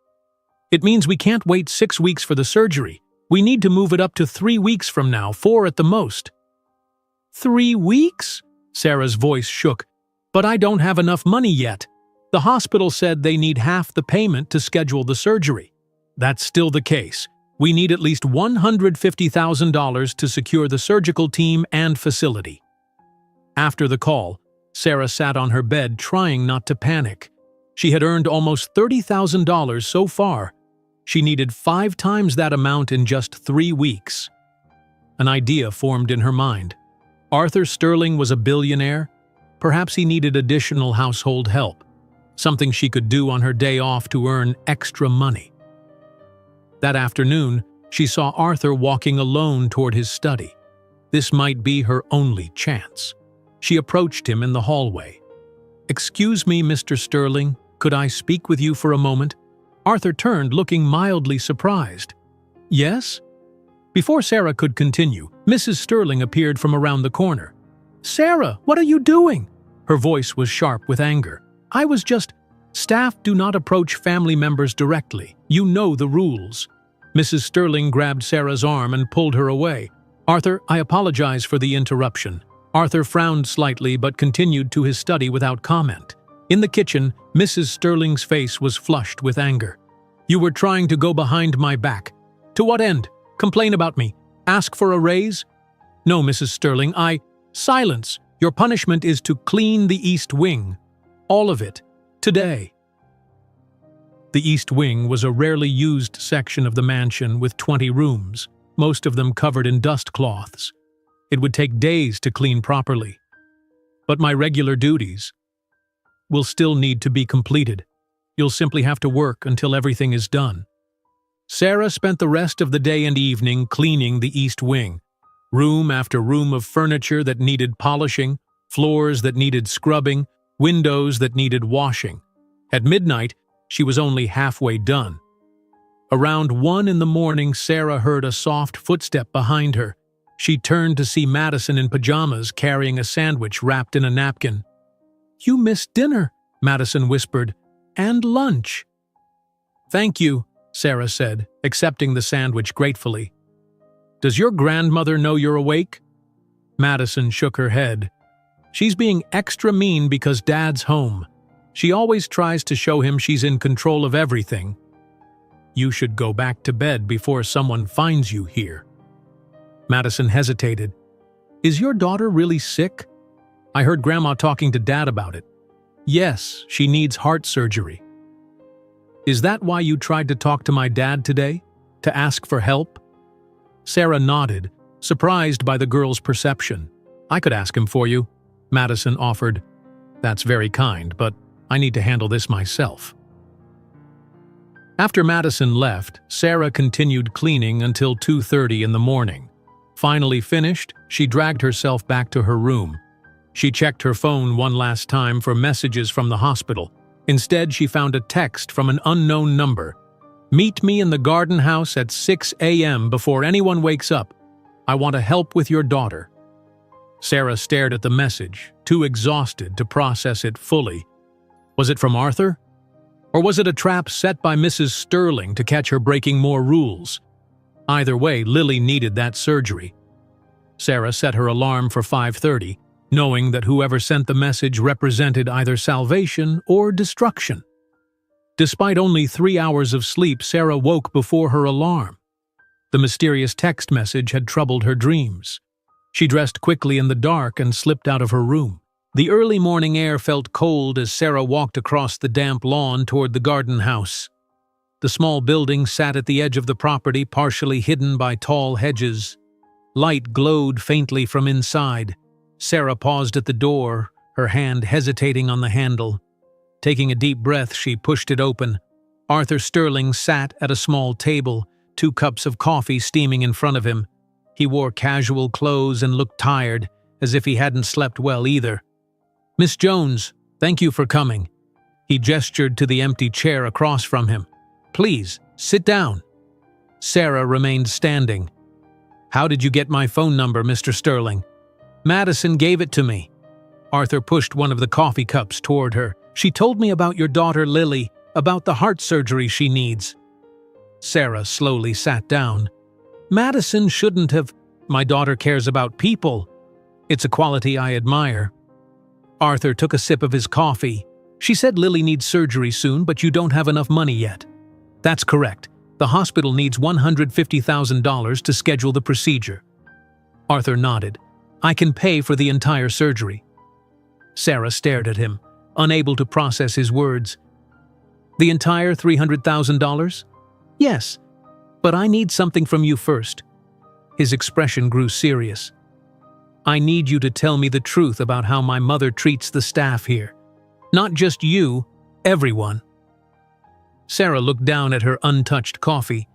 "It means we can't wait 6 weeks for the surgery. We need to move it up to 3 weeks from now, 4 at the most." 3 weeks? Sarah's voice shook. "But I don't have enough money yet. The hospital said they need half the payment to schedule the surgery." "That's still the case. We need at least $150,000 to secure the surgical team and facility." After the call, Sarah sat on her bed trying not to panic. She had earned almost $30,000 so far. She needed 5 times that amount in just 3 weeks. An idea formed in her mind. Arthur Sterling was a billionaire. Perhaps he needed additional household help, something she could do on her day off to earn extra money. That afternoon, she saw Arthur walking alone toward his study. This might be her only chance. She approached him in the hallway. "Excuse me, Mr. Sterling, could I speak with you for a moment?" Arthur turned, looking mildly surprised. "Yes?" Before Sarah could continue, Mrs. Sterling appeared from around the corner. "Sarah, what are you doing?" Her voice was sharp with anger. "I was just—" "Staff do not approach family members directly. You know the rules." Mrs. Sterling grabbed Sarah's arm and pulled her away. "Arthur, I apologize for the interruption." Arthur frowned slightly but continued to his study without comment. In the kitchen, Mrs. Sterling's face was flushed with anger. "You were trying to go behind my back. To what end? Complain about me? Ask for a raise?" "No, Mrs. Sterling, Silence! Your punishment is to clean the East Wing. All of it. Today." The East Wing was a rarely used section of the mansion with 20 rooms, most of them covered in dust cloths. It would take days to clean properly. "But my regular duties will still need to be completed. You'll simply have to work until everything is done." Sarah spent the rest of the day and evening cleaning the East Wing. Room after room of furniture that needed polishing, floors that needed scrubbing, windows that needed washing. At midnight, she was only halfway done. Around 1 in the morning, Sarah heard a soft footstep behind her. She turned to see Madison in pajamas carrying a sandwich wrapped in a napkin. "You missed dinner," Madison whispered, "and lunch." "Thank you," Sarah said, accepting the sandwich gratefully. "Does your grandmother know you're awake?" Madison shook her head. "She's being extra mean because Dad's home. She always tries to show him she's in control of everything." "You should go back to bed before someone finds you here." Madison hesitated. "Is your daughter really sick? I heard Grandma talking to Dad about it." "Yes, she needs heart surgery." "Is that why you tried to talk to my dad today? To ask for help?" Sarah nodded, surprised by the girl's perception. "I could ask him for you," Madison offered. "That's very kind, but I need to handle this myself." After Madison left, Sarah continued cleaning until 2:30 in the morning. Finally finished, she dragged herself back to her room. She checked her phone one last time for messages from the hospital. Instead, she found a text from an unknown number. "Meet me in the garden house at 6 a.m. before anyone wakes up. I want to help with your daughter." Sarah stared at the message, too exhausted to process it fully. Was it from Arthur? Or was it a trap set by Mrs. Sterling to catch her breaking more rules? Either way, Lily needed that surgery. Sarah set her alarm for 5:30, knowing that whoever sent the message represented either salvation or destruction. Despite only 3 hours of sleep, Sarah woke before her alarm. The mysterious text message had troubled her dreams. She dressed quickly in the dark and slipped out of her room. The early morning air felt cold as Sarah walked across the damp lawn toward the garden house. The small building sat at the edge of the property, partially hidden by tall hedges. Light glowed faintly from inside. Sarah paused at the door, her hand hesitating on the handle. Taking a deep breath, she pushed it open. Arthur Sterling sat at a small table, 2 cups of coffee steaming in front of him. He wore casual clothes and looked tired, as if he hadn't slept well either. "Miss Jones, thank you for coming." He gestured to the empty chair across from him. "Please, sit down." Sarah remained standing. "How did you get my phone number, Mr. Sterling?" "Madison gave it to me." Arthur pushed one of the coffee cups toward her. "She told me about your daughter Lily, about the heart surgery she needs." Sarah slowly sat down. "Madison shouldn't have. My daughter cares about people. It's a quality I admire." Arthur took a sip of his coffee. "She said Lily needs surgery soon, but you don't have enough money yet." "That's correct. The hospital needs $150,000 to schedule the procedure." Arthur nodded. "I can pay for the entire surgery." Sarah stared at him, unable to process his words. "The entire $300,000? "Yes, but I need something from you first." His expression grew serious. "I need you to tell me the truth about how my mother treats the staff here. Not just you, everyone." Sarah looked down at her untouched coffee.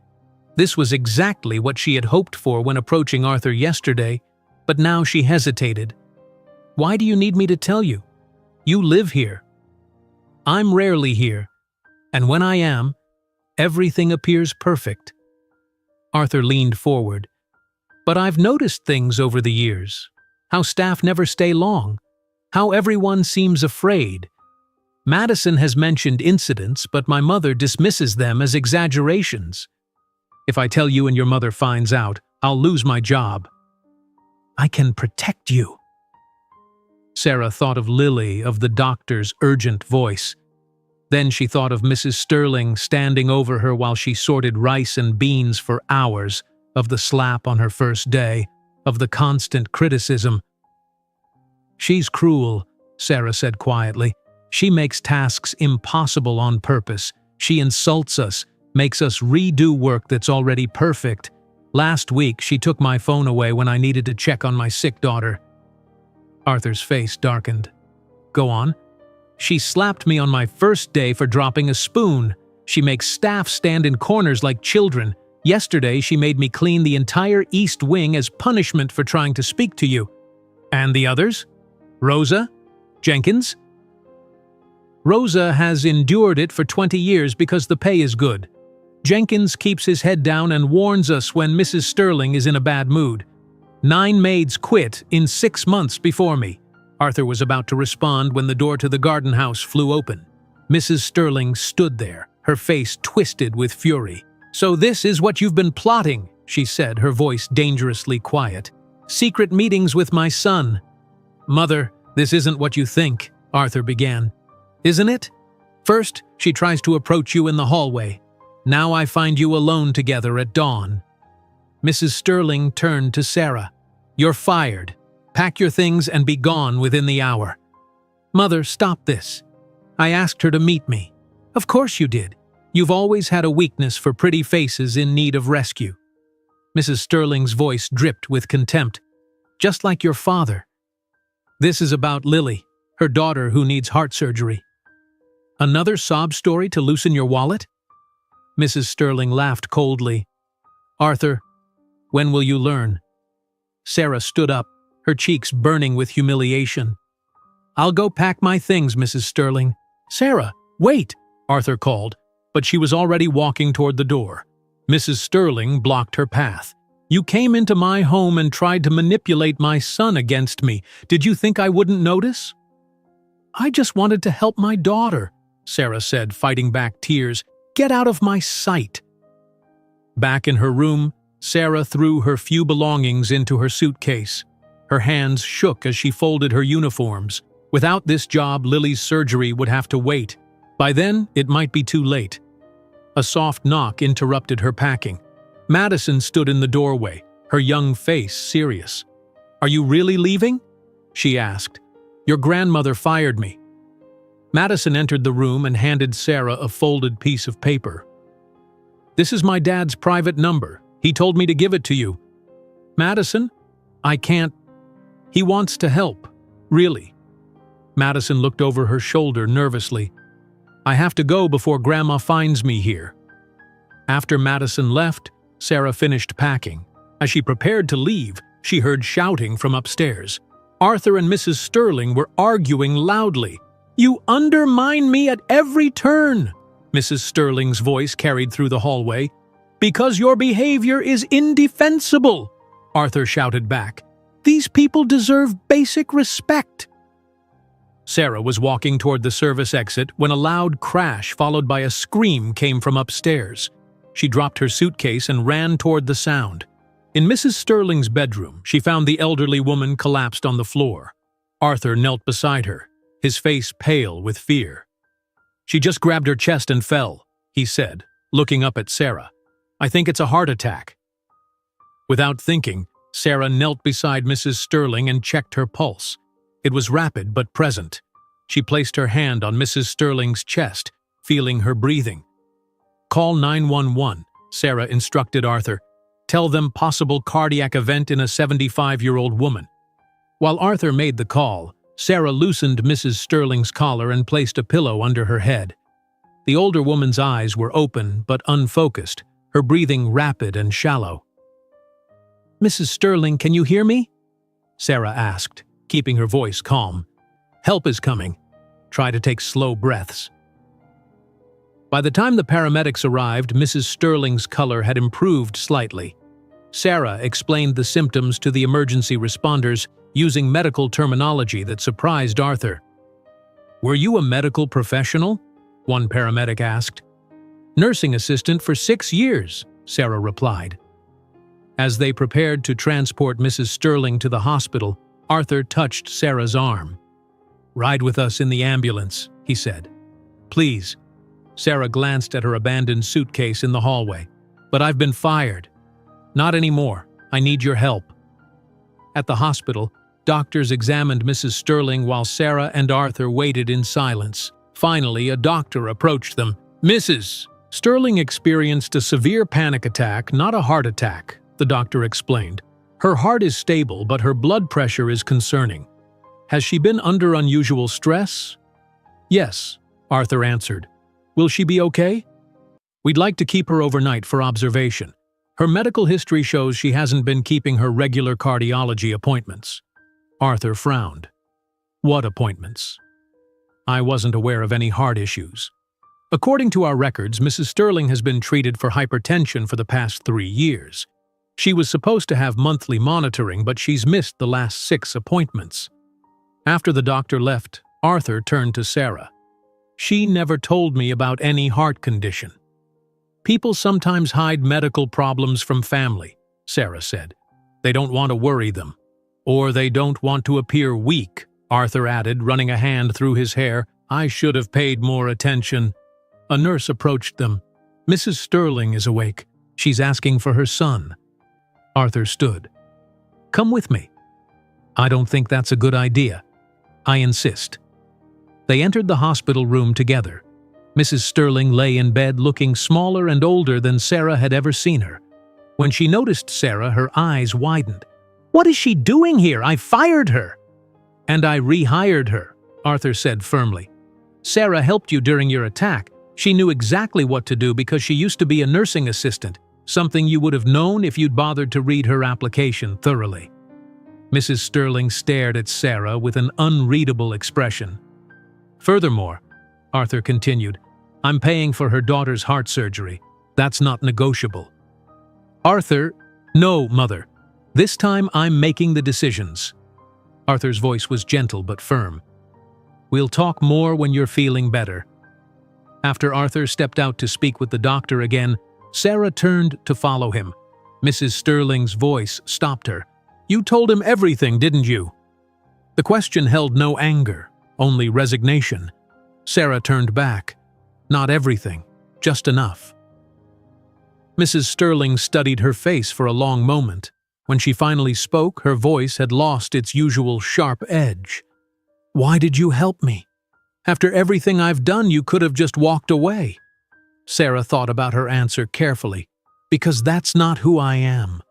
This was exactly what she had hoped for when approaching Arthur yesterday, but now she hesitated. "Why do you need me to tell you? You live here." "I'm rarely here, and when I am, everything appears perfect." Arthur leaned forward. "But I've noticed things over the years. How staff never stay long. How everyone seems afraid. Madison has mentioned incidents, but my mother dismisses them as exaggerations. If I tell you and your mother finds out, I'll lose my job." "I can protect you." Sarah thought of Lily, of the doctor's urgent voice. Then she thought of Mrs. Sterling standing over her while she sorted rice and beans for hours, of the slap on her first day, of the constant criticism. "She's cruel," Sarah said quietly. "She makes tasks impossible on purpose. She insults us, makes us redo work that's already perfect. Last week, she took my phone away when I needed to check on my sick daughter." Arthur's face darkened. "Go on." "She slapped me on my first day for dropping a spoon. She makes staff stand in corners like children. Yesterday, she made me clean the entire East Wing as punishment for trying to speak to you." "And the others? Rosa? Jenkins?" "Rosa has endured it for 20 years because the pay is good. Jenkins keeps his head down and warns us when Mrs. Sterling is in a bad mood. 9 maids quit in 6 months before me." Arthur was about to respond when the door to the garden house flew open. Mrs. Sterling stood there, her face twisted with fury. "So this is what you've been plotting," she said, her voice dangerously quiet. "Secret meetings with my son." "Mother, this isn't what you think," Arthur began. "Isn't it? First, she tries to approach you in the hallway. Now I find you alone together at dawn." Mrs. Sterling turned to Sarah. "You're fired. Pack your things and be gone within the hour." "Mother, stop this. I asked her to meet me." "Of course you did. You've always had a weakness for pretty faces in need of rescue." Mrs. Sterling's voice dripped with contempt. "Just like your father. This is about Lily, her daughter who needs heart surgery." "Another sob story to loosen your wallet?" Mrs. Sterling laughed coldly. "Arthur, when will you learn?" Sarah stood up, her cheeks burning with humiliation. "I'll go pack my things, Mrs. Sterling." "Sarah, wait!" Arthur called, but she was already walking toward the door. Mrs. Sterling blocked her path. "You came into my home and tried to manipulate my son against me. Did you think I wouldn't notice?" "I just wanted to help my daughter," Sarah said, fighting back tears. "Get out of my sight." Back in her room, Sarah threw her few belongings into her suitcase. Her hands shook as she folded her uniforms. Without this job, Lily's surgery would have to wait. By then, it might be too late. A soft knock interrupted her packing. Madison stood in the doorway, her young face serious. "Are you really leaving?" she asked. "Your grandmother fired me." Madison entered the room and handed Sarah a folded piece of paper. "This is my dad's private number. He told me to give it to you." "Madison, I can't. He wants to help. Really." Madison looked over her shoulder nervously. "I have to go before Grandma finds me here." After Madison left, Sarah finished packing. As she prepared to leave, she heard shouting from upstairs. Arthur and Mrs. Sterling were arguing loudly. "You undermine me at every turn," Mrs. Sterling's voice carried through the hallway. "Because your behavior is indefensible," Arthur shouted back. "These people deserve basic respect." Sarah was walking toward the service exit when a loud crash followed by a scream came from upstairs. She dropped her suitcase and ran toward the sound. In Mrs. Sterling's bedroom, she found the elderly woman collapsed on the floor. Arthur knelt beside her, his face pale with fear. "She just grabbed her chest and fell," he said, looking up at Sarah. "I think it's a heart attack." Without thinking, Sarah knelt beside Mrs. Sterling and checked her pulse. It was rapid but present. She placed her hand on Mrs. Sterling's chest, feeling her breathing. "Call 911, Sarah instructed Arthur. "Tell them possible cardiac event in a 75-year-old woman." While Arthur made the call, Sarah loosened Mrs. Sterling's collar and placed a pillow under her head. The older woman's eyes were open but unfocused, her breathing rapid and shallow. "Mrs. Sterling, can you hear me?" Sarah asked, keeping her voice calm. "Help is coming. Try to take slow breaths." By the time the paramedics arrived, Mrs. Sterling's color had improved slightly. Sarah explained the symptoms to the emergency responders using medical terminology that surprised Arthur. "Were you a medical professional?" one paramedic asked. "Nursing assistant for 6 years, Sarah replied. As they prepared to transport Mrs. Sterling to the hospital, Arthur touched Sarah's arm. "Ride with us in the ambulance," he said. "Please." Sarah glanced at her abandoned suitcase in the hallway. "But I've been fired." "Not anymore. I need your help." At the hospital, doctors examined Mrs. Sterling while Sarah and Arthur waited in silence. Finally, a doctor approached them. "Mrs. Sterling experienced a severe panic attack, not a heart attack," the doctor explained. "Her heart is stable, but her blood pressure is concerning. Has she been under unusual stress?" "Yes," Arthur answered. "Will she be okay?" "We'd like to keep her overnight for observation. Her medical history shows she hasn't been keeping her regular cardiology appointments." Arthur frowned. "What appointments?" "I wasn't aware of any heart issues." "According to our records, Mrs. Sterling has been treated for hypertension for the past 3 years. She was supposed to have monthly monitoring, but she's missed the last 6 appointments." After the doctor left, Arthur turned to Sarah. "She never told me about any heart condition." "People sometimes hide medical problems from family," Sarah said. "They don't want to worry them. Or they don't want to appear weak," Arthur added, running a hand through his hair. "I should have paid more attention." A nurse approached them. "Mrs. Sterling is awake. She's asking for her son." Arthur stood. "Come with me." "I don't think that's a good idea." "I insist." They entered the hospital room together. Mrs. Sterling lay in bed looking smaller and older than Sarah had ever seen her. When she noticed Sarah, her eyes widened. "What is she doing here? I fired her." "And I rehired her," Arthur said firmly. "Sarah helped you during your attack. She knew exactly what to do because she used to be a nursing assistant, something you would have known if you'd bothered to read her application thoroughly." Mrs. Sterling stared at Sarah with an unreadable expression. "Furthermore," Arthur continued, "I'm paying for her daughter's heart surgery. That's not negotiable." "Arthur, no, Mother. This time I'm making the decisions." Arthur's voice was gentle but firm. "We'll talk more when you're feeling better." After Arthur stepped out to speak with the doctor again, Sarah turned to follow him. Mrs. Sterling's voice stopped her. "You told him everything, didn't you?" The question held no anger, only resignation. Sarah turned back. "Not everything, just enough." Mrs. Sterling studied her face for a long moment. When she finally spoke, her voice had lost its usual sharp edge. "Why did you help me? After everything I've done, you could have just walked away." Sarah thought about her answer carefully. "Because that's not who I am."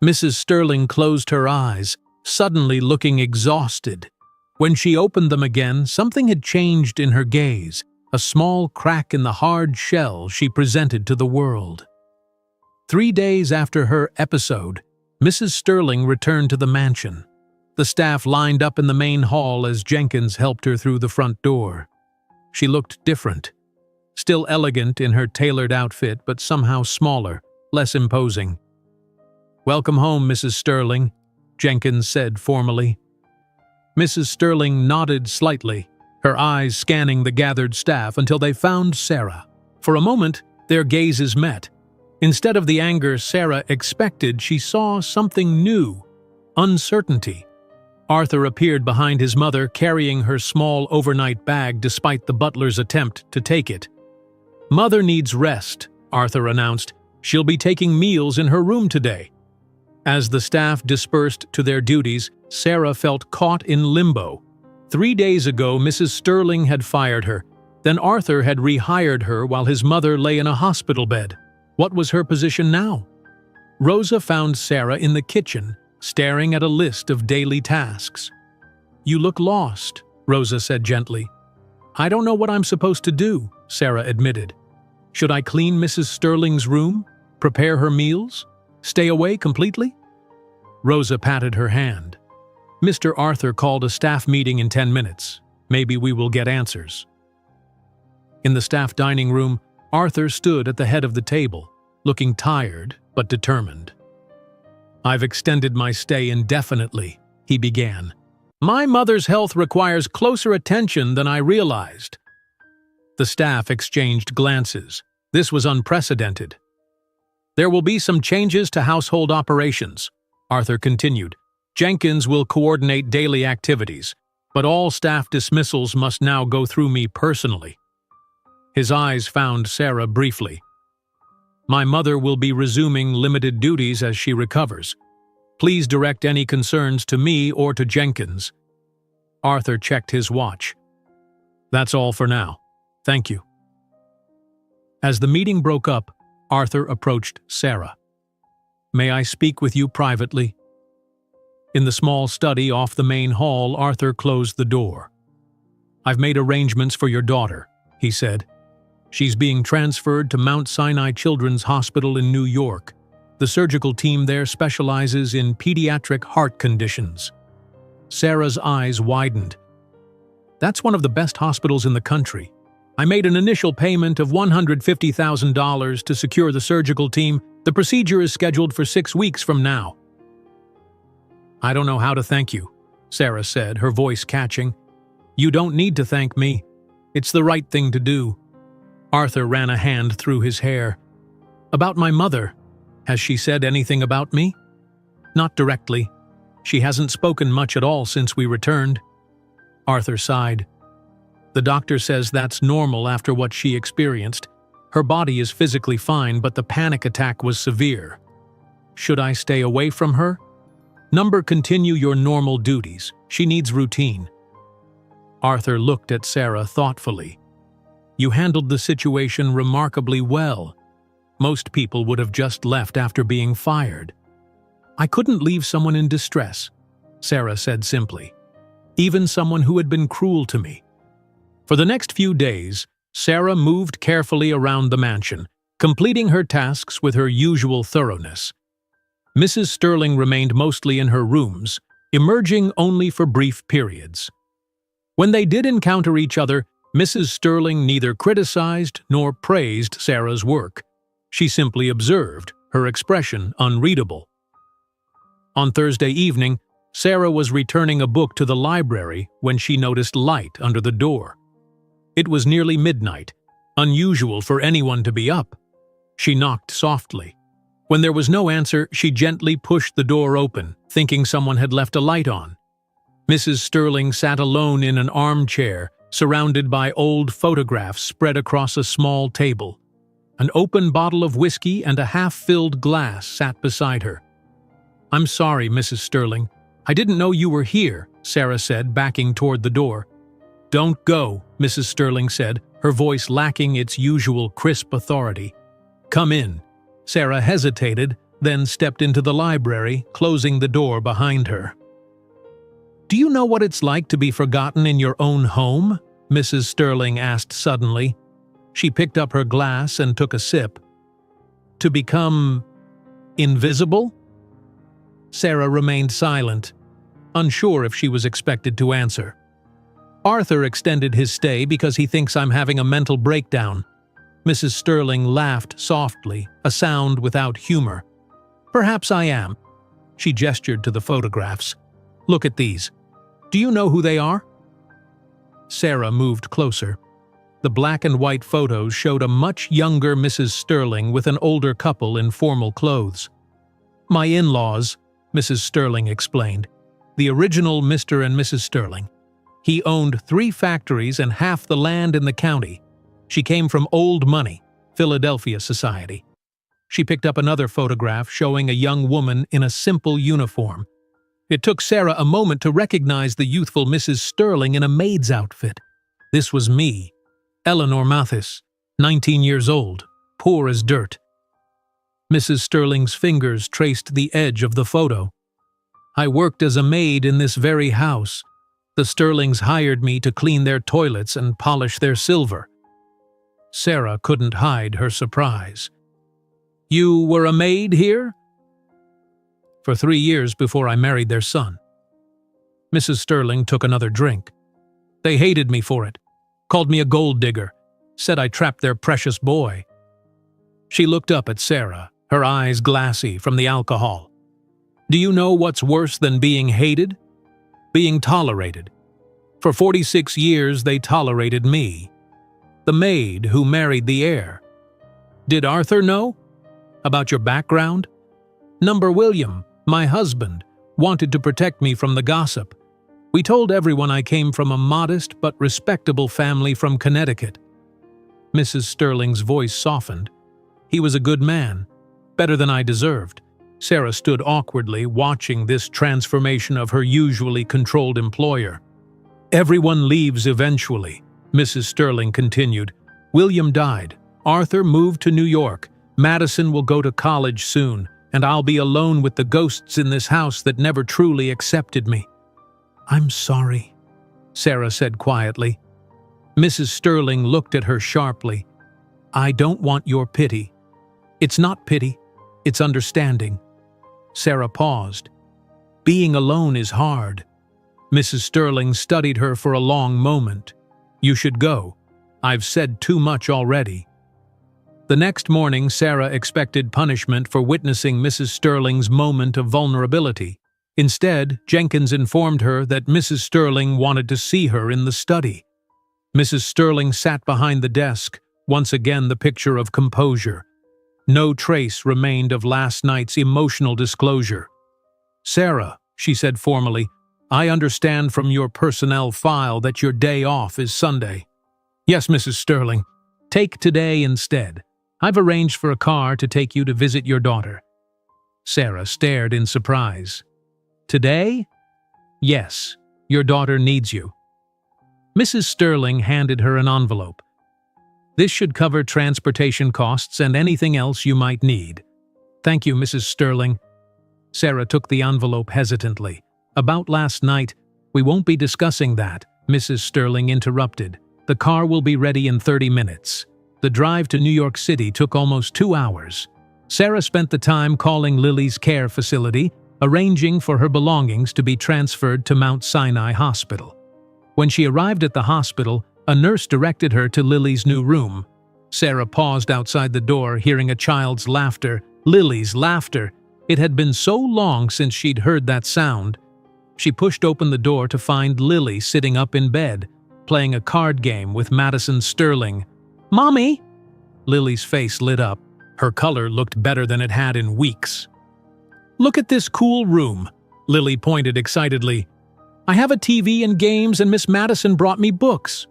Mrs. Sterling closed her eyes, suddenly looking exhausted. When she opened them again, something had changed in her gaze, a small crack in the hard shell she presented to the world. 3 days after her episode, Mrs. Sterling returned to the mansion. The staff lined up in the main hall as Jenkins helped her through the front door. She looked different. Still elegant in her tailored outfit, but somehow smaller, less imposing. "Welcome home, Mrs. Sterling," Jenkins said formally. Mrs. Sterling nodded slightly, her eyes scanning the gathered staff until they found Sarah. For a moment, their gazes met. Instead of the anger Sarah expected, she saw something new: uncertainty. Arthur appeared behind his mother, carrying her small overnight bag despite the butler's attempt to take it. "Mother needs rest," Arthur announced. "She'll be taking meals in her room today." As the staff dispersed to their duties, Sarah felt caught in limbo. 3 days ago, Mrs. Sterling had fired her. Then Arthur had rehired her while his mother lay in a hospital bed. What was her position now? Rosa found Sarah in the kitchen, staring at a list of daily tasks. "You look lost," Rosa said gently. "I don't know what I'm supposed to do," Sarah admitted. "Should I clean Mrs. Sterling's room? Prepare her meals? Stay away completely?" Rosa patted her hand. "Mr. Arthur called a staff meeting in 10 minutes. Maybe we will get answers." In the staff dining room, Arthur stood at the head of the table, looking tired but determined. "I've extended my stay indefinitely," he began. "My mother's health requires closer attention than I realized." The staff exchanged glances. This was unprecedented. "There will be some changes to household operations," Arthur continued. "Jenkins will coordinate daily activities, but all staff dismissals must now go through me personally." His eyes found Sarah briefly. "My mother will be resuming limited duties as she recovers. Please direct any concerns to me or to Jenkins." Arthur checked his watch. "That's all for now. Thank you." As the meeting broke up, Arthur approached Sarah. "May I speak with you privately?" In the small study off the main hall, Arthur closed the door. "I've made arrangements for your daughter," he said. "She's being transferred to Mount Sinai Children's Hospital in New York. The surgical team there specializes in pediatric heart conditions." Sarah's eyes widened. "That's one of the best hospitals in the country. I made an initial payment of $150,000 to secure the surgical team. The procedure is scheduled for 6 weeks from now." "I don't know how to thank you," Sarah said, her voice catching. "You don't need to thank me. It's the right thing to do." Arthur ran a hand through his hair. "About my mother, has she said anything about me?" "Not directly. She hasn't spoken much at all since we returned." Arthur sighed. "The doctor says that's normal after what she experienced. Her body is physically fine, but the panic attack was severe." "Should I stay away from her?" Continue your normal duties. She needs routine." Arthur looked at Sarah thoughtfully. "You handled the situation remarkably well. Most people would have just left after being fired." "I couldn't leave someone in distress," Sarah said simply. "Even someone who had been cruel to me." For the next few days, Sarah moved carefully around the mansion, completing her tasks with her usual thoroughness. Mrs. Sterling remained mostly in her rooms, emerging only for brief periods. When they did encounter each other, Mrs. Sterling neither criticized nor praised Sarah's work. She simply observed, her expression unreadable. On Thursday evening, Sarah was returning a book to the library when she noticed light under the door. It was nearly midnight, unusual for anyone to be up. She knocked softly. When there was no answer, she gently pushed the door open, thinking someone had left a light on. Mrs. Sterling sat alone in an armchair, surrounded by old photographs spread across a small table. An open bottle of whiskey and a half-filled glass sat beside her. "I'm sorry, Mrs. Sterling. I didn't know you were here," Sarah said, backing toward the door. "Don't go," Mrs. Sterling said, her voice lacking its usual crisp authority. "Come in." Sarah hesitated, then stepped into the library, closing the door behind her. "Do you know what it's like to be forgotten in your own home?" Mrs. Sterling asked suddenly. She picked up her glass and took a sip. "To become Invisible? Sarah remained silent, unsure if she was expected to answer. Arthur extended his stay because he thinks I'm having a mental breakdown. Mrs. Sterling laughed softly, a sound without humor. Perhaps I am. She gestured to the photographs. Look at these. Do you know who they are? Sarah moved closer. The black and white photos showed a much younger Mrs. Sterling with an older couple in formal clothes. My in-laws, Mrs. Sterling explained. The original Mr. and Mrs. Sterling. He owned 3 factories and half the land in the county. She came from old money, Philadelphia society. She picked up another photograph showing a young woman in a simple uniform. It took Sarah a moment to recognize the youthful Mrs. Sterling in a maid's outfit. This was me, Eleanor Mathis, 19 years old, poor as dirt. Mrs. Sterling's fingers traced the edge of the photo. I worked as a maid in this very house. The Sterlings hired me to clean their toilets and polish their silver. Sarah couldn't hide her surprise. You were a maid here? For 3 years before I married their son. Mrs. Sterling took another drink. They hated me for it, called me a gold digger, said I trapped their precious boy. She looked up at Sarah, her eyes glassy from the alcohol. Do you know what's worse than being hated? Being tolerated. For 46 years they tolerated me. The maid who married the heir. Did Arthur know? About your background? Number William, my husband, wanted to protect me from the gossip. We told everyone I came from a modest but respectable family from Connecticut. Mrs. Sterling's voice softened. He was a good man, better than I deserved. Sarah stood awkwardly, watching this transformation of her usually controlled employer. Everyone leaves eventually, Mrs. Sterling continued. William died. Arthur moved to New York. Madison will go to college soon, and I'll be alone with the ghosts in this house that never truly accepted me. I'm sorry, Sarah said quietly. Mrs. Sterling looked at her sharply. I don't want your pity. It's not pity, it's understanding. Sarah paused. Being alone is hard. Mrs. Sterling studied her for a long moment. You should go. I've said too much already. The next morning, Sarah expected punishment for witnessing Mrs. Sterling's moment of vulnerability. Instead, Jenkins informed her that Mrs. Sterling wanted to see her in the study. Mrs. Sterling sat behind the desk, once again the picture of composure. No trace remained of last night's emotional disclosure. Sarah, she said formally, I understand from your personnel file that your day off is Sunday. Yes, Mrs. Sterling. Take today instead. I've arranged for a car to take you to visit your daughter. Sarah stared in surprise. Today? Yes, your daughter needs you. Mrs. Sterling handed her an envelope. This should cover transportation costs and anything else you might need. Thank you, Mrs. Sterling. Sarah took the envelope hesitantly. About last night, we won't be discussing that, Mrs. Sterling interrupted. The car will be ready in 30 minutes. The drive to New York City took almost 2 hours. Sarah spent the time calling Lily's care facility, arranging for her belongings to be transferred to Mount Sinai Hospital. When she arrived at the hospital, a nurse directed her to Lily's new room. Sarah paused outside the door, hearing a child's laughter. Lily's laughter. It had been so long since she'd heard that sound. She pushed open the door to find Lily sitting up in bed, playing a card game with Madison Sterling. Mommy! Lily's face lit up. Her color looked better than it had in weeks. Look at this cool room, Lily pointed excitedly. I have a TV and games, and Miss Madison brought me books.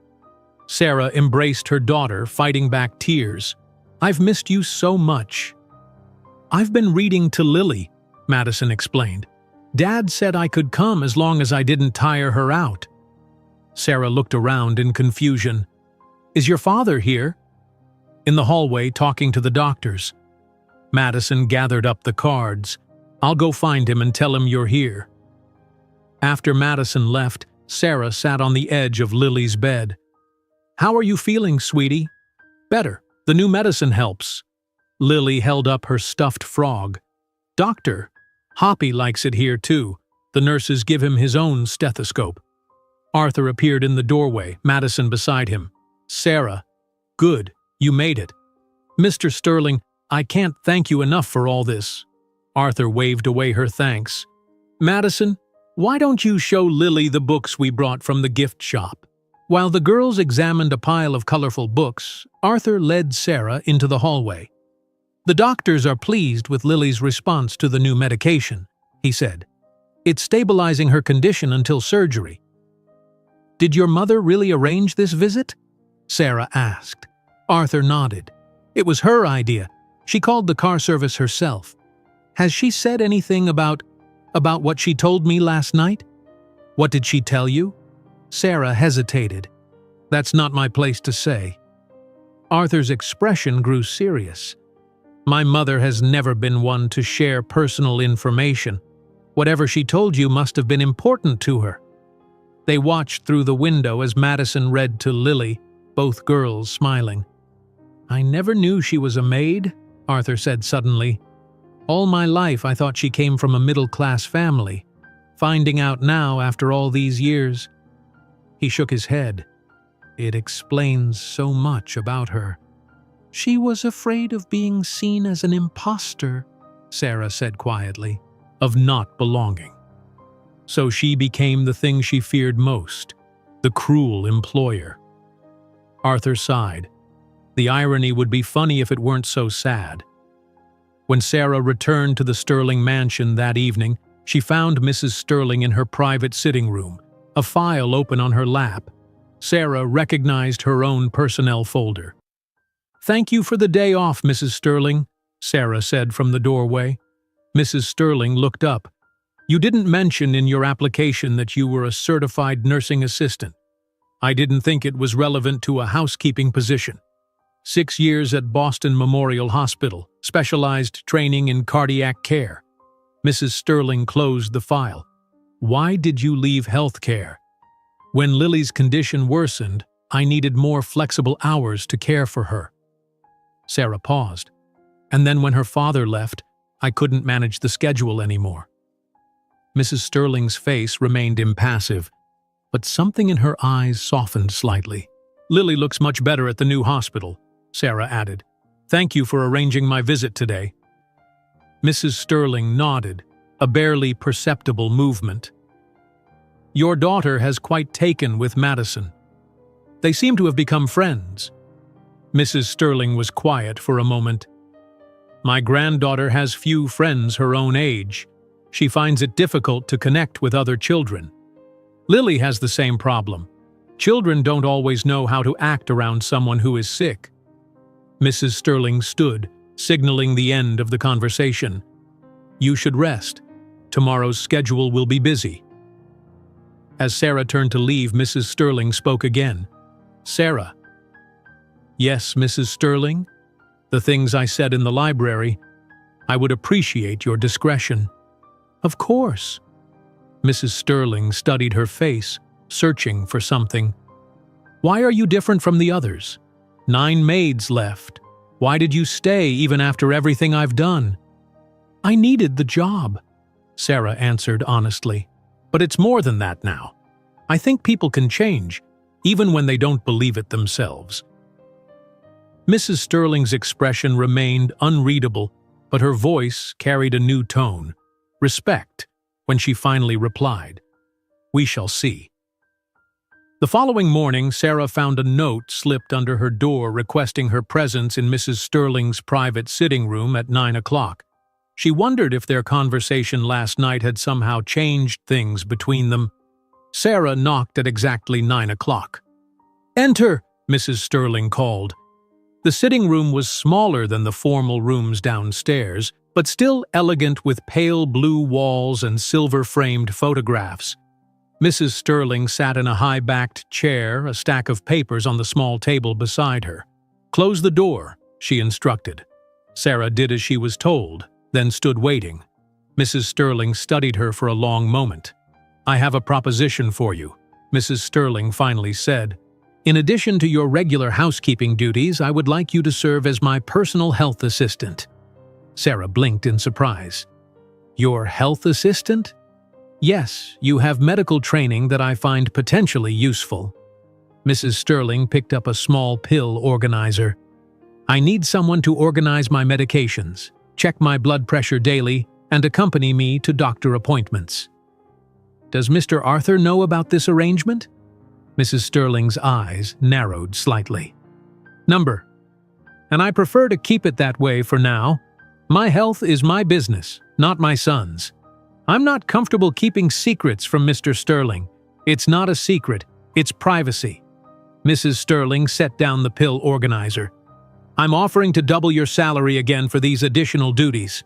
Sarah embraced her daughter, fighting back tears. I've missed you so much. I've been reading to Lily, Madison explained. Dad said I could come as long as I didn't tire her out. Sarah looked around in confusion. Is your father here? In the hallway, talking to the doctors. Madison gathered up the cards. I'll go find him and tell him you're here. After Madison left, Sarah sat on the edge of Lily's bed. How are you feeling, sweetie? Better. The new medicine helps. Lily held up her stuffed frog. Doctor, Hoppy likes it here too. The nurses give him his own stethoscope. Arthur appeared in the doorway, Madison beside him. Sarah, good, you made it. Mr. Sterling, I can't thank you enough for all this. Arthur waved away her thanks. Madison, why don't you show Lily the books we brought from the gift shop? While the girls examined a pile of colorful books, Arthur led Sarah into the hallway. The doctors are pleased with Lily's response to the new medication, he said. It's stabilizing her condition until surgery. Did your mother really arrange this visit? Sarah asked. Arthur nodded. It was her idea. She called the car service herself. Has she said anything about what she told me last night? What did she tell you? Sarah hesitated. That's not my place to say. Arthur's expression grew serious. My mother has never been one to share personal information. Whatever she told you must have been important to her. They watched through the window as Madison read to Lily, both girls smiling. I never knew she was a maid, Arthur said suddenly. All my life I thought she came from a middle-class family. Finding out now after all these years. He shook his head. It explains so much about her. She was afraid of being seen as an imposter, Sarah said quietly, of not belonging. So she became the thing she feared most, the cruel employer. Arthur sighed. The irony would be funny if it weren't so sad. When Sarah returned to the Sterling mansion that evening, she found Mrs. Sterling in her private sitting room, a file open on her lap. Sarah recognized her own personnel folder. Thank you for the day off, Mrs. Sterling, Sarah said from the doorway. Mrs. Sterling looked up. You didn't mention in your application that you were a certified nursing assistant. I didn't think it was relevant to a housekeeping position. 6 years at Boston Memorial Hospital, specialized training in cardiac care. Mrs. Sterling closed the file. Why did you leave healthcare? When Lily's condition worsened, I needed more flexible hours to care for her. Sarah paused. And then when her father left, I couldn't manage the schedule anymore. Mrs. Sterling's face remained impassive, but something in her eyes softened slightly. Lily looks much better at the new hospital, Sarah added. Thank you for arranging my visit today. Mrs. Sterling nodded, a barely perceptible movement. Your daughter has quite taken with Madison. They seem to have become friends. Mrs. Sterling was quiet for a moment. My granddaughter has few friends her own age. She finds it difficult to connect with other children. Lily has the same problem. Children don't always know how to act around someone who is sick. Mrs. Sterling stood, signaling the end of the conversation. You should rest. Tomorrow's schedule will be busy. As Sarah turned to leave, Mrs. Sterling spoke again. Sarah. Yes, Mrs. Sterling? The things I said in the library. I would appreciate your discretion. Of course. Mrs. Sterling studied her face, searching for something. Why are you different from the others? 9 maids left. Why did you stay even after everything I've done? I needed the job, Sarah answered honestly. But it's more than that now. I think people can change, even when they don't believe it themselves. Mrs. Sterling's expression remained unreadable, but her voice carried a new tone, respect, when she finally replied, We shall see. The following morning, Sarah found a note slipped under her door requesting her presence in Mrs. Sterling's private sitting room at 9 o'clock. She wondered if their conversation last night had somehow changed things between them. Sarah knocked at exactly 9 o'clock. Enter, Mrs. Sterling called. The sitting room was smaller than the formal rooms downstairs, but still elegant with pale blue walls and silver-framed photographs. Mrs. Sterling sat in a high-backed chair, a stack of papers on the small table beside her. Close the door, she instructed. Sarah did as she was told, then stood waiting. Mrs. Sterling studied her for a long moment. I have a proposition for you, Mrs. Sterling finally said. In addition to your regular housekeeping duties, I would like you to serve as my personal health assistant. Sarah blinked in surprise. Your health assistant? Yes, you have medical training that I find potentially useful. Mrs. Sterling picked up a small pill organizer. I need someone to organize my medications, check my blood pressure daily, and accompany me to doctor appointments. Does Mr. Arthur know about this arrangement? Mrs. Sterling's eyes narrowed slightly. Number. And I prefer to keep it that way for now. My health is my business, not my son's. I'm not comfortable keeping secrets from Mr. Sterling. It's not a secret, it's privacy. Mrs. Sterling set down the pill organizer. I'm offering to double your salary again for these additional duties.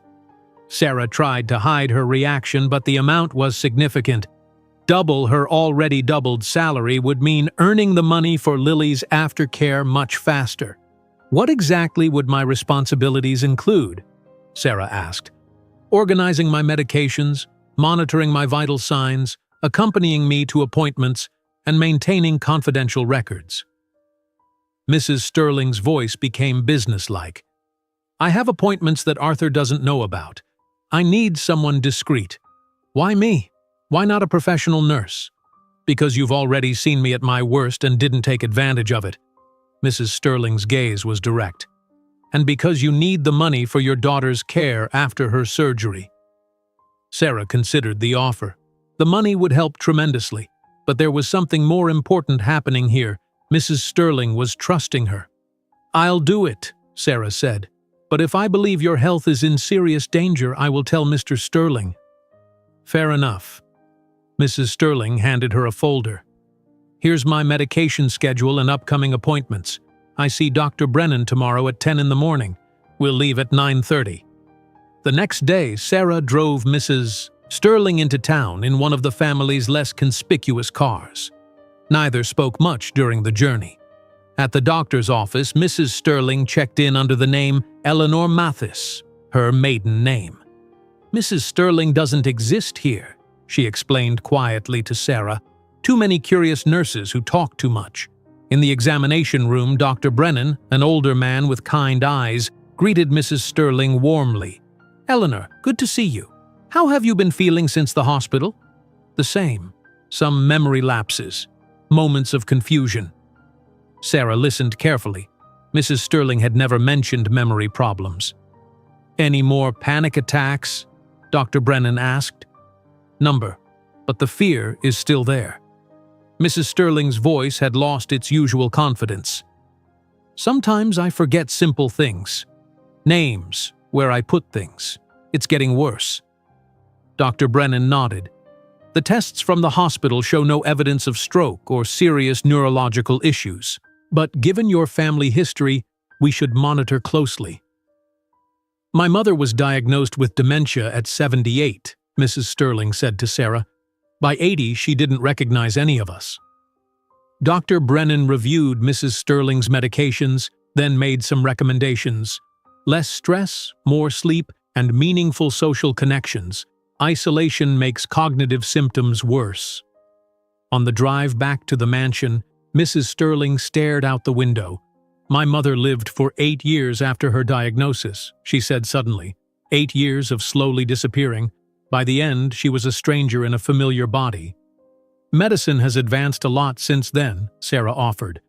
Sarah tried to hide her reaction, but the amount was significant. Double her already doubled salary would mean earning the money for Lily's aftercare much faster. What exactly would my responsibilities include? Sarah asked. Organizing my medications, monitoring my vital signs, accompanying me to appointments, and maintaining confidential records. Mrs. Sterling's voice became businesslike. I have appointments that Arthur doesn't know about. I need someone discreet. Why me? Why not a professional nurse? Because you've already seen me at my worst and didn't take advantage of it. Mrs. Sterling's gaze was direct. And because you need the money for your daughter's care after her surgery. Sarah considered the offer. The money would help tremendously, but there was something more important happening here. Mrs. Sterling was trusting her. I'll do it, Sarah said. But if I believe your health is in serious danger, I will tell Mr. Sterling. Fair enough. Mrs. Sterling handed her a folder. Here's my medication schedule and upcoming appointments. I see Dr. Brennan tomorrow at 10 in the morning. We'll leave at 9:30. The next day, Sarah drove Mrs. Sterling into town in one of the family's less conspicuous cars. Neither spoke much during the journey. At the doctor's office, Mrs. Sterling checked in under the name Eleanor Mathis, her maiden name. Mrs. Sterling doesn't exist here, she explained quietly to Sarah. Too many curious nurses who talk too much. In the examination room, Dr. Brennan, an older man with kind eyes, greeted Mrs. Sterling warmly. Eleanor, good to see you. How have you been feeling since the hospital? The same. Some memory lapses. Moments of confusion. Sarah listened carefully. Mrs. Sterling had never mentioned memory problems. Any more panic attacks? Dr. Brennan asked. Number, but the fear is still there. Mrs. Sterling's voice had lost its usual confidence. Sometimes I forget simple things. Names, where I put things. It's getting worse. Dr. Brennan nodded. The tests from the hospital show no evidence of stroke or serious neurological issues. But given your family history, we should monitor closely. My mother was diagnosed with dementia at 78, Mrs. Sterling said to Sarah. By 80, she didn't recognize any of us. Dr. Brennan reviewed Mrs. Sterling's medications, then made some recommendations. Less stress, more sleep, and meaningful social connections. Isolation makes cognitive symptoms worse. On the drive back to the mansion, Mrs. Sterling stared out the window. My mother lived for 8 years after her diagnosis, she said suddenly. 8 years of slowly disappearing. By the end, she was a stranger in a familiar body. Medicine has advanced a lot since then, Sarah offered.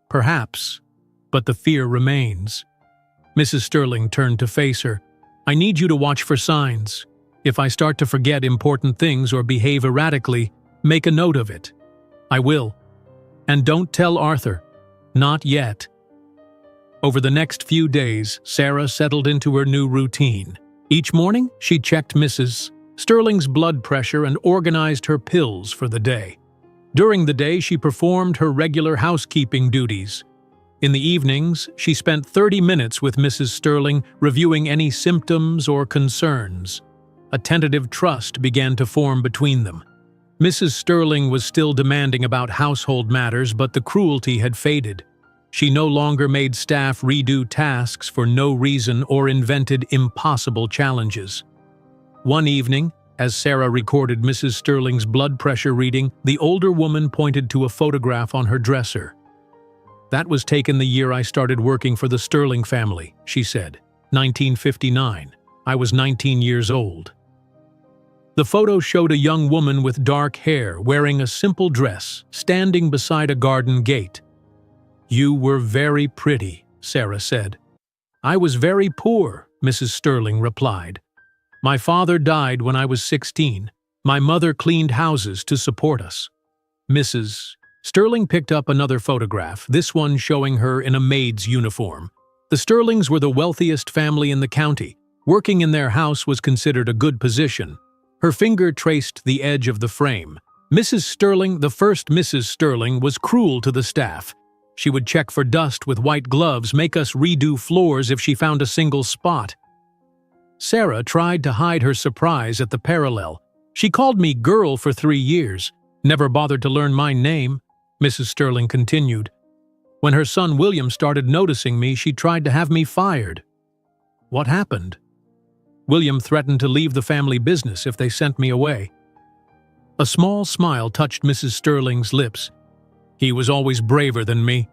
Perhaps, but the fear remains. Mrs. Sterling turned to face her. I need you to watch for signs. If I start to forget important things or behave erratically, make a note of it. I will. And don't tell Arthur. Not yet. Over the next few days, Sarah settled into her new routine. Each morning, she checked Mrs. Sterling's blood pressure and organized her pills for the day. During the day, she performed her regular housekeeping duties. In the evenings, she spent 30 minutes with Mrs. Sterling, reviewing any symptoms or concerns. A tentative trust began to form between them. Mrs. Sterling was still demanding about household matters, but the cruelty had faded. She no longer made staff redo tasks for no reason or invented impossible challenges. One evening, as Sarah recorded Mrs. Sterling's blood pressure reading, the older woman pointed to a photograph on her dresser. That was taken the year I started working for the Sterling family, she said. 1959. I was 19 years old. The photo showed a young woman with dark hair wearing a simple dress, standing beside a garden gate. "You were very pretty," Sarah said. "I was very poor," Mrs. Sterling replied. "My father died when I was 16. My mother cleaned houses to support us." Mrs. Sterling picked up another photograph, this one showing her in a maid's uniform. The Sterlings were the wealthiest family in the county. Working in their house was considered a good position. Her finger traced the edge of the frame. Mrs. Sterling, the first Mrs. Sterling, was cruel to the staff. She would check for dust with white gloves, make us redo floors if she found a single spot. Sarah tried to hide her surprise at the parallel. "She called me girl for 3 years, never bothered to learn my name," Mrs. Sterling continued. "When her son William started noticing me, she tried to have me fired." "What happened?" "William threatened to leave the family business if they sent me away." A small smile touched Mrs. Sterling's lips. "He was always braver than me."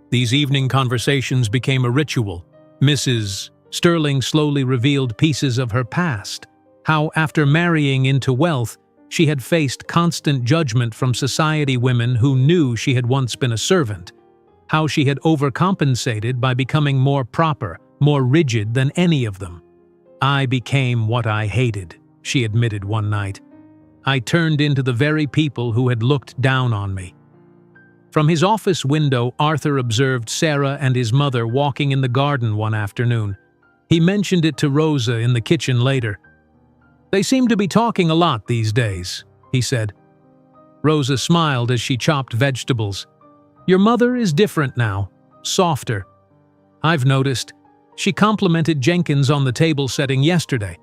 These evening conversations became a ritual. Mrs. Sterling slowly revealed pieces of her past, how after marrying into wealth, she had faced constant judgment from society women who knew she had once been a servant, how she had overcompensated by becoming more proper, more rigid than any of them. "I became what I hated," she admitted one night. "I turned into the very people who had looked down on me." From his office window, Arthur observed Sarah and his mother walking in the garden one afternoon. He mentioned it to Rosa in the kitchen later. "They seem to be talking a lot these days," he said. Rosa smiled as she chopped vegetables. "Your mother is different now, softer. I've noticed. She complimented Jenkins on the table setting yesterday.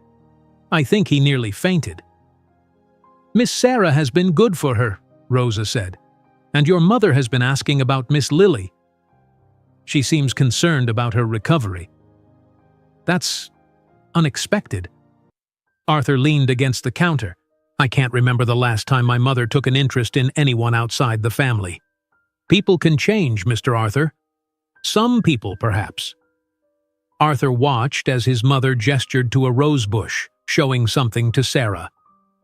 I think he nearly fainted." "Miss Sarah has been good for her," Rosa said. "And your mother has been asking about Miss Lily. She seems concerned about her recovery." "That's unexpected." Arthur leaned against the counter. "I can't remember the last time my mother took an interest in anyone outside the family." "People can change, Mr. Arthur." "Some people, perhaps." Arthur watched as his mother gestured to a rose bush, showing something to Sarah.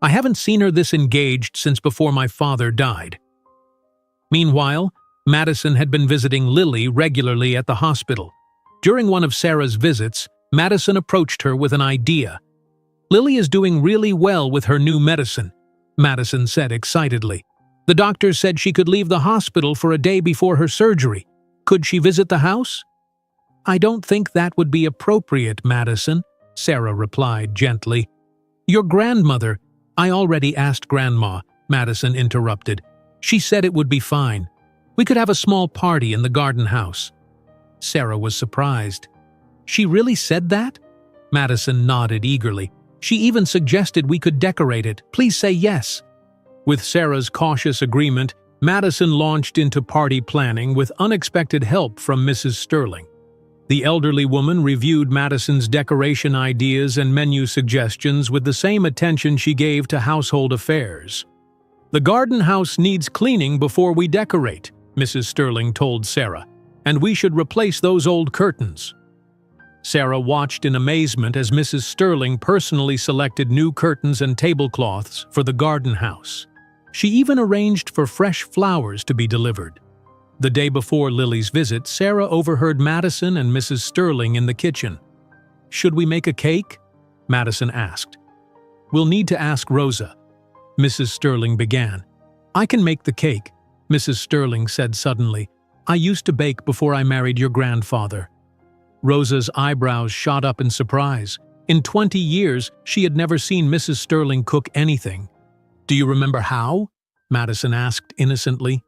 "I haven't seen her this engaged since before my father died." Meanwhile, Madison had been visiting Lily regularly at the hospital. During one of Sarah's visits, Madison approached her with an idea. "Lily is doing really well with her new medicine," Madison said excitedly. "The doctor said she could leave the hospital for a day before her surgery. Could she visit the house?" "I don't think that would be appropriate, Madison," Sarah replied gently. "Your grandmother—" "I already asked Grandma," Madison interrupted. "She said it would be fine. We could have a small party in the garden house." Sarah was surprised. "She really said that?" Madison nodded eagerly. "She even suggested we could decorate it. Please say yes." With Sarah's cautious agreement, Madison launched into party planning with unexpected help from Mrs. Sterling. The elderly woman reviewed Madison's decoration ideas and menu suggestions with the same attention she gave to household affairs. "The garden house needs cleaning before we decorate," Mrs. Sterling told Sarah, "and we should replace those old curtains." Sarah watched in amazement as Mrs. Sterling personally selected new curtains and tablecloths for the garden house. She even arranged for fresh flowers to be delivered. The day before Lily's visit, Sarah overheard Madison and Mrs. Sterling in the kitchen. "Should we make a cake?" Madison asked. "We'll need to ask Rosa," Mrs. Sterling began. "I can make the cake," Mrs. Sterling said suddenly. "I used to bake before I married your grandfather." Rosa's eyebrows shot up in surprise. In 20 years, she had never seen Mrs. Sterling cook anything. "Do you remember how?" Madison asked innocently.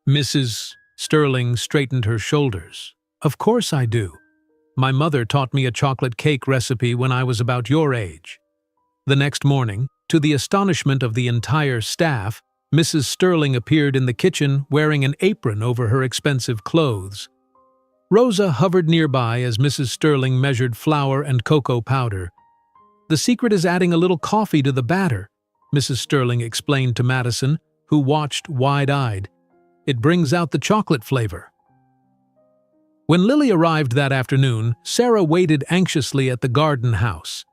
Mrs. Sterling straightened her shoulders. "Of course I do. My mother taught me a chocolate cake recipe when I was about your age." The next morning, to the astonishment of the entire staff, Mrs. Sterling appeared in the kitchen wearing an apron over her expensive clothes. Rosa hovered nearby as Mrs. Sterling measured flour and cocoa powder. "The secret is adding a little coffee to the batter," Mrs. Sterling explained to Madison, who watched wide-eyed. "It brings out the chocolate flavor." When Lily arrived that afternoon, Sarah waited anxiously at the garden house.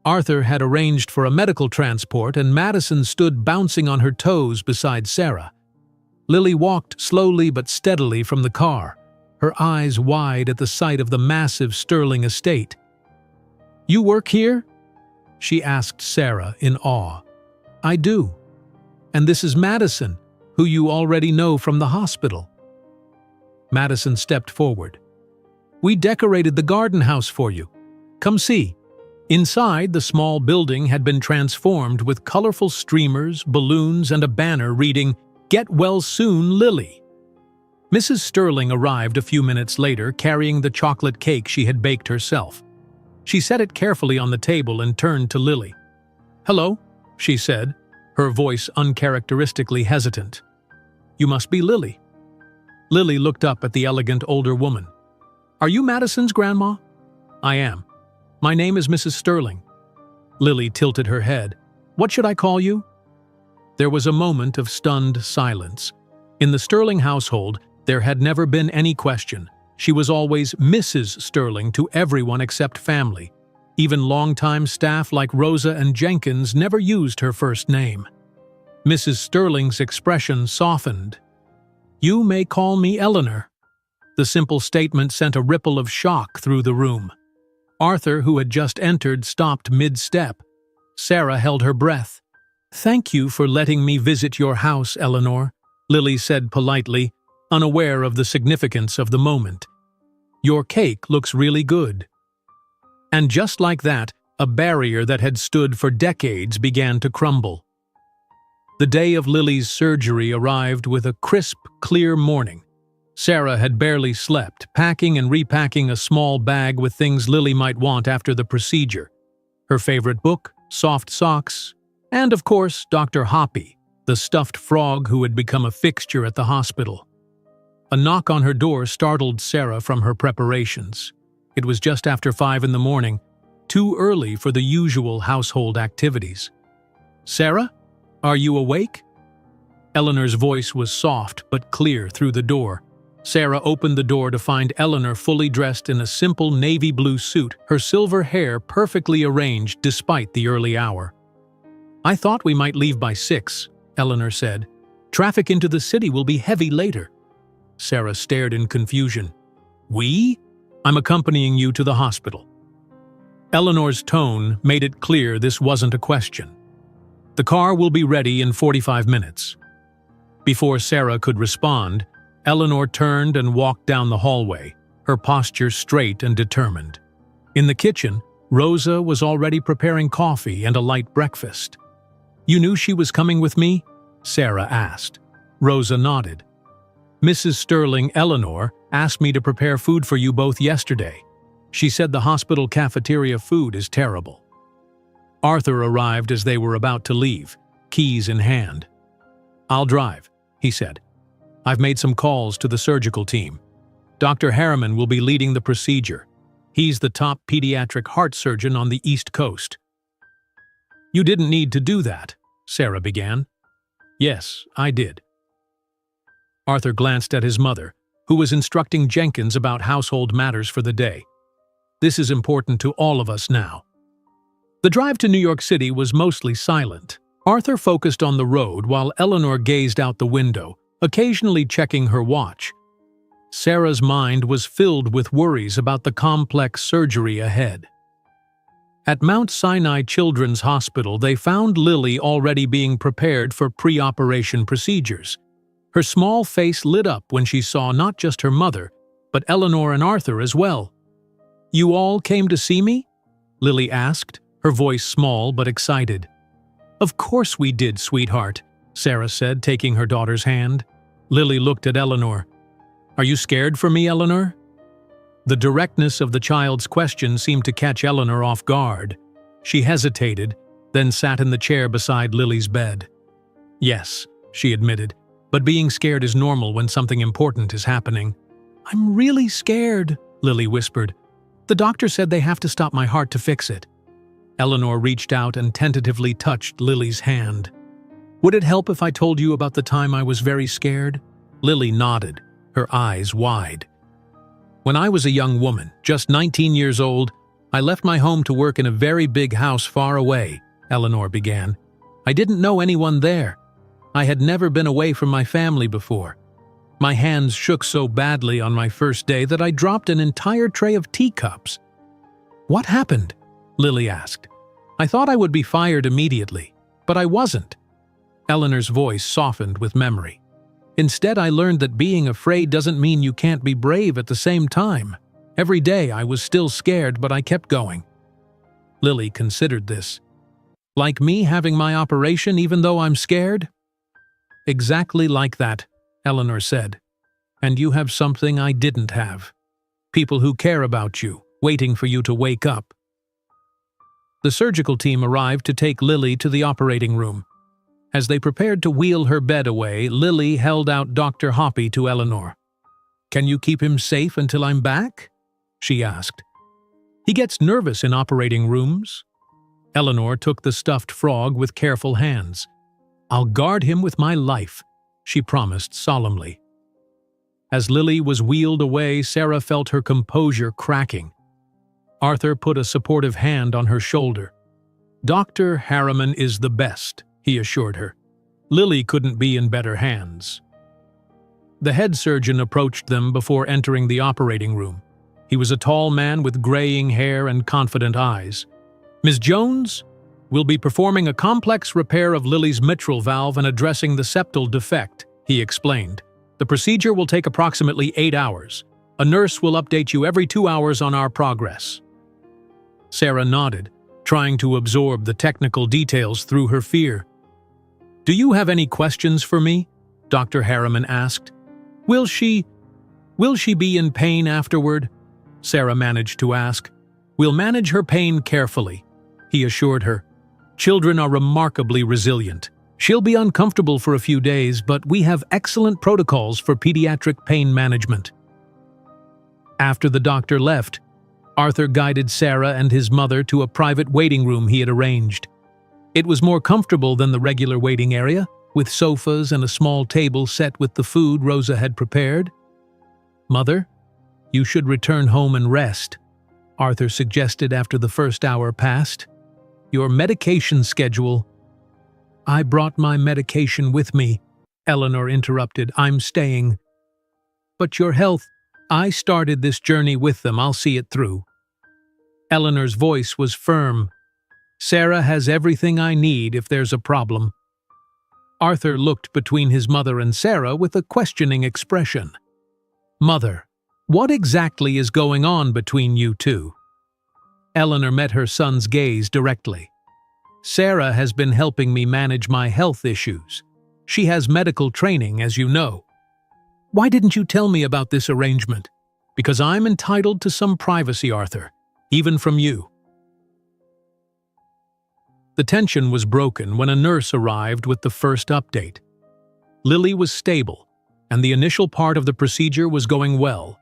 Arthur had arranged for a medical transport, and Madison stood bouncing on her toes beside Sarah. Lily walked slowly but steadily from the car, her eyes wide at the sight of the massive Sterling estate. "You work here?" she asked Sarah in awe. "I do. And this is Madison, who you already know from the hospital." Madison stepped forward. "We decorated the garden house for you. Come see." Inside, the small building had been transformed with colorful streamers, balloons, and a banner reading, "Get well soon, Lily." Mrs. Sterling arrived a few minutes later carrying the chocolate cake she had baked herself. She set it carefully on the table and turned to Lily. "Hello," she said, her voice uncharacteristically hesitant. "You must be Lily." Lily looked up at the elegant older woman. "Are you Madison's grandma?" "I am. My name is Mrs. Sterling." Lily tilted her head. "What should I call you?" There was a moment of stunned silence. In the Sterling household, there had never been any question. She was always Mrs. Sterling to everyone except family. Even longtime staff like Rosa and Jenkins never used her first name. Mrs. Sterling's expression softened. "You may call me Eleanor." The simple statement sent a ripple of shock through the room. Arthur, who had just entered, stopped mid-step. Sarah held her breath. "Thank you for letting me visit your house, Eleanor," Lily said politely, unaware of the significance of the moment. "Your cake looks really good." And just like that, a barrier that had stood for decades began to crumble. The day of Lily's surgery arrived with a crisp, clear morning. Sarah had barely slept, packing and repacking a small bag with things Lily might want after the procedure. Her favorite book, soft socks, and of course, Dr. Hoppy, the stuffed frog who had become a fixture at the hospital. A knock on her door startled Sarah from her preparations. It was just after 5 in the morning, too early for the usual household activities. "Sarah, are you awake?" Eleanor's voice was soft but clear through the door. Sarah opened the door to find Eleanor fully dressed in a simple navy blue suit, her silver hair perfectly arranged despite the early hour. "I thought we might leave by 6, Eleanor said. "Traffic into the city will be heavy later." Sarah stared in confusion. "We? I'm accompanying you to the hospital." Eleanor's tone made it clear this wasn't a question. "The car will be ready in 45 minutes. Before Sarah could respond, Eleanor turned and walked down the hallway, her posture straight and determined. In the kitchen, Rosa was already preparing coffee and a light breakfast. "You knew she was coming with me?" Sarah asked. Rosa nodded. "Mrs. Sterling, Eleanor, asked me to prepare food for you both yesterday. She said the hospital cafeteria food is terrible." Arthur arrived as they were about to leave, keys in hand. "I'll drive," he said. "I've made some calls to the surgical team. Dr. Harriman will be leading the procedure. He's the top pediatric heart surgeon on the East Coast." "You didn't need to do that," Sarah began. "Yes, I did." Arthur glanced at his mother, who was instructing Jenkins about household matters for the day. "This is important to all of us now." The drive to New York City was mostly silent. Arthur focused on the road while Eleanor gazed out the window, occasionally checking her watch. Sarah's mind was filled with worries about the complex surgery ahead. At Mount Sinai Children's Hospital, they found Lily already being prepared for pre-operation procedures. Her small face lit up when she saw not just her mother, but Eleanor and Arthur as well. "You all came to see me?" Lily asked, her voice small but excited. "Of course we did, sweetheart," Sarah said, taking her daughter's hand. Lily looked at Eleanor. "Are you scared for me, Eleanor?" The directness of the child's question seemed to catch Eleanor off guard. She hesitated, then sat in the chair beside Lily's bed. "Yes," she admitted, "but being scared is normal when something important is happening." "I'm really scared," Lily whispered. "The doctor said they have to stop my heart to fix it." Eleanor reached out and tentatively touched Lily's hand. "Would it help if I told you about the time I was very scared?" Lily nodded, her eyes wide. "When I was a young woman, just 19 years old, I left my home to work in a very big house far away, Eleanor began. I didn't know anyone there. I had never been away from my family before. My hands shook so badly on my first day that I dropped an entire tray of teacups. What happened? Lily asked. I thought I would be fired immediately, but I wasn't. Eleanor's voice softened with memory. Instead, I learned that being afraid doesn't mean you can't be brave at the same time. Every day I was still scared, but I kept going. Lily considered this. Like me having my operation even though I'm scared? Exactly like that, Eleanor said. And you have something I didn't have. People who care about you, waiting for you to wake up. The surgical team arrived to take Lily to the operating room. As they prepared to wheel her bed away, Lily held out Dr. Hoppy to Eleanor. Can you keep him safe until I'm back? She asked. He gets nervous in operating rooms. Eleanor took the stuffed frog with careful hands. I'll guard him with my life, she promised solemnly. As Lily was wheeled away, Sarah felt her composure cracking. Arthur put a supportive hand on her shoulder. Dr. Harriman is the best, he assured her. Lily couldn't be in better hands. The head surgeon approached them before entering the operating room. He was a tall man with graying hair and confident eyes. Ms. Jones, we'll be performing a complex repair of Lily's mitral valve and addressing the septal defect, he explained. The procedure will take approximately 8 hours. A nurse will update you every 2 hours on our progress. Sarah nodded, trying to absorb the technical details through her fear. Do you have any questions for me? Dr. Harriman asked. Will she be in pain afterward? Sarah managed to ask. We'll manage her pain carefully, he assured her. Children are remarkably resilient. She'll be uncomfortable for a few days, but we have excellent protocols for pediatric pain management. After the doctor left, Arthur guided Sarah and his mother to a private waiting room he had arranged. It was more comfortable than the regular waiting area, with sofas and a small table set with the food Rosa had prepared. Mother, you should return home and rest, Arthur suggested after the first hour passed. Your medication schedule. I brought my medication with me, Eleanor interrupted. I'm staying. But your health. I started this journey with them. I'll see it through. Eleanor's voice was firm. Sarah has everything I need if there's a problem. Arthur looked between his mother and Sarah with a questioning expression. Mother, what exactly is going on between you two? Eleanor met her son's gaze directly. Sarah has been helping me manage my health issues. She has medical training, as you know. Why didn't you tell me about this arrangement? Because I'm entitled to some privacy, Arthur, even from you. The tension was broken when a nurse arrived with the first update. Lily was stable, and the initial part of the procedure was going well.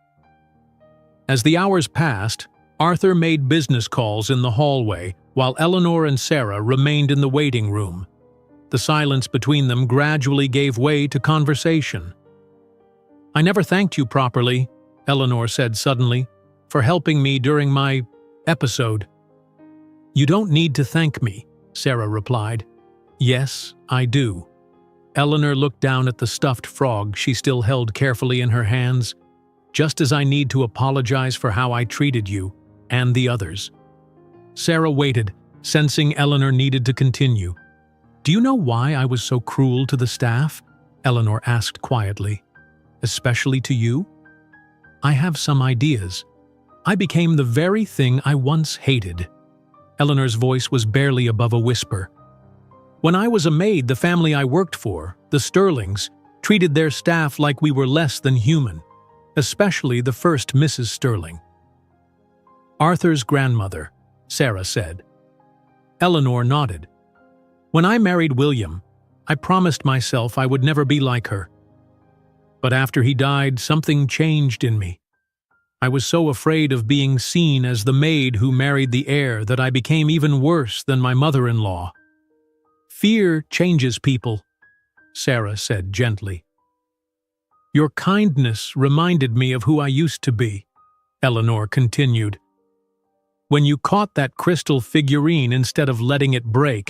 As the hours passed, Arthur made business calls in the hallway while Eleanor and Sarah remained in the waiting room. The silence between them gradually gave way to conversation. I never thanked you properly, Eleanor said suddenly, for helping me during my episode. You don't need to thank me, Sarah replied. Yes, I do. Eleanor looked down at the stuffed frog she still held carefully in her hands. Just as I need to apologize for how I treated you and the others. Sarah waited, sensing Eleanor needed to continue. Do you know why I was so cruel to the staff? Eleanor asked quietly. Especially to you? I have some ideas. I became the very thing I once hated. Eleanor's voice was barely above a whisper. When I was a maid, the family I worked for, the Sterlings, treated their staff like we were less than human, especially the first Mrs. Sterling. Arthur's grandmother, Sarah said. Eleanor nodded. When I married William, I promised myself I would never be like her. But after he died, something changed in me. I was so afraid of being seen as the maid who married the heir that I became even worse than my mother-in-law. Fear changes people, Sarah said gently. Your kindness reminded me of who I used to be, Eleanor continued. When you caught that crystal figurine instead of letting it break,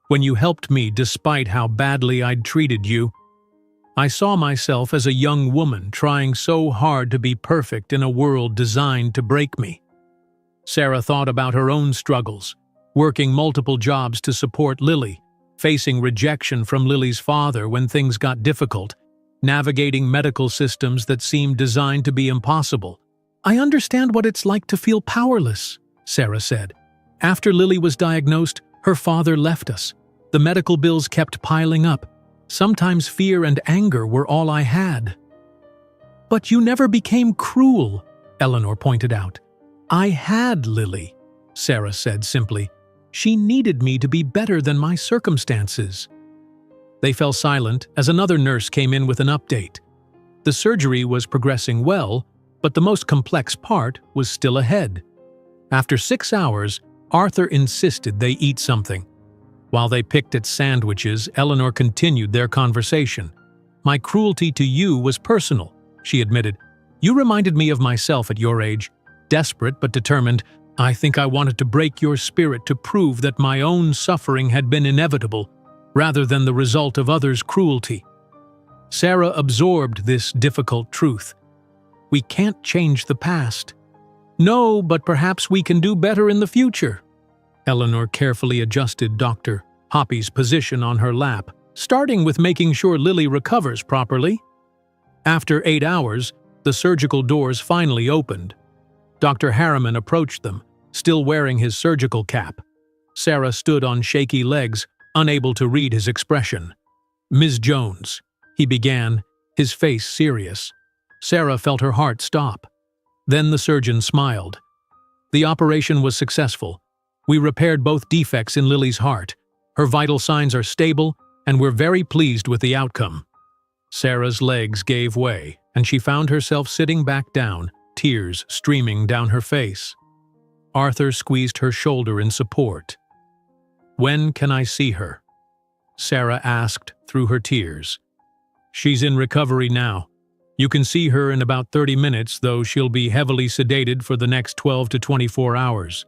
when you helped me despite how badly I'd treated you, I saw myself as a young woman trying so hard to be perfect in a world designed to break me. Sarah thought about her own struggles, working multiple jobs to support Lily, facing rejection from Lily's father when things got difficult, navigating medical systems that seemed designed to be impossible. "I understand what it's like to feel powerless," Sarah said. "After Lily was diagnosed, her father left us. The medical bills kept piling up. Sometimes fear and anger were all I had." "But you never became cruel," Eleanor pointed out. "I had Lily," Sarah said simply. "She needed me to be better than my circumstances." They fell silent as another nurse came in with an update. The surgery was progressing well, but the most complex part was still ahead. After 6 hours, Arthur insisted they eat something. While they picked at sandwiches, Eleanor continued their conversation. "My cruelty to you was personal," she admitted. "You reminded me of myself at your age, desperate but determined. I think I wanted to break your spirit to prove that my own suffering had been inevitable, rather than the result of others' cruelty." Sarah absorbed this difficult truth. "We can't change the past." "No, but perhaps we can do better in the future." Eleanor carefully adjusted Dr. Hoppy's position on her lap, starting with making sure Lily recovers properly. After 8 hours, the surgical doors finally opened. Dr. Harriman approached them, still wearing his surgical cap. Sarah stood on shaky legs, unable to read his expression. "Ms. Jones," he began, his face serious. Sarah felt her heart stop. Then the surgeon smiled. "The operation was successful. We repaired both defects in Lily's heart. Her vital signs are stable, and we're very pleased with the outcome." Sarah's legs gave way, and she found herself sitting back down, tears streaming down her face. Arthur squeezed her shoulder in support. "When can I see her?" Sarah asked through her tears. "She's in recovery now. You can see her in about 30 minutes, though she'll be heavily sedated for the next 12 to 24 hours.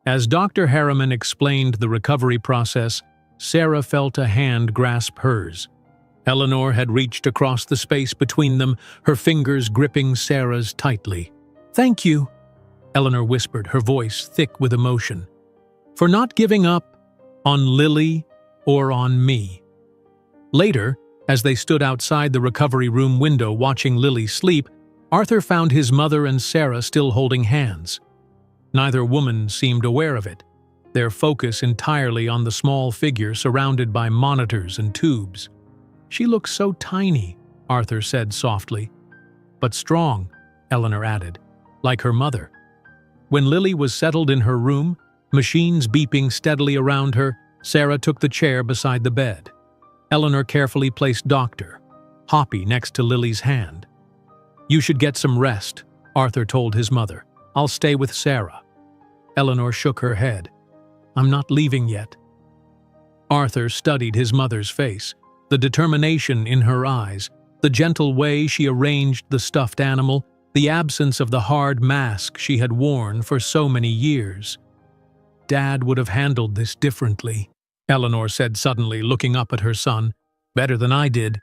As Dr. Harriman explained the recovery process, Sarah felt a hand grasp hers. Eleanor had reached across the space between them, her fingers gripping Sarah's tightly. "Thank you," Eleanor whispered, her voice thick with emotion, "for not giving up on Lily or on me." Later, as they stood outside the recovery room window watching Lily sleep, Arthur found his mother and Sarah still holding hands. Neither woman seemed aware of it, their focus entirely on the small figure surrounded by monitors and tubes. "She looks so tiny," Arthur said softly. "But strong," Eleanor added, "like her mother." When Lily was settled in her room, machines beeping steadily around her, Sarah took the chair beside the bed. Eleanor carefully placed Dr. Hoppy next to Lily's hand. "You should get some rest," Arthur told his mother. "I'll stay with Sarah." Eleanor shook her head. "I'm not leaving yet." Arthur studied his mother's face, the determination in her eyes, the gentle way she arranged the stuffed animal, the absence of the hard mask she had worn for so many years. "Dad would have handled this differently," Eleanor said suddenly, looking up at her son. "Better than I did.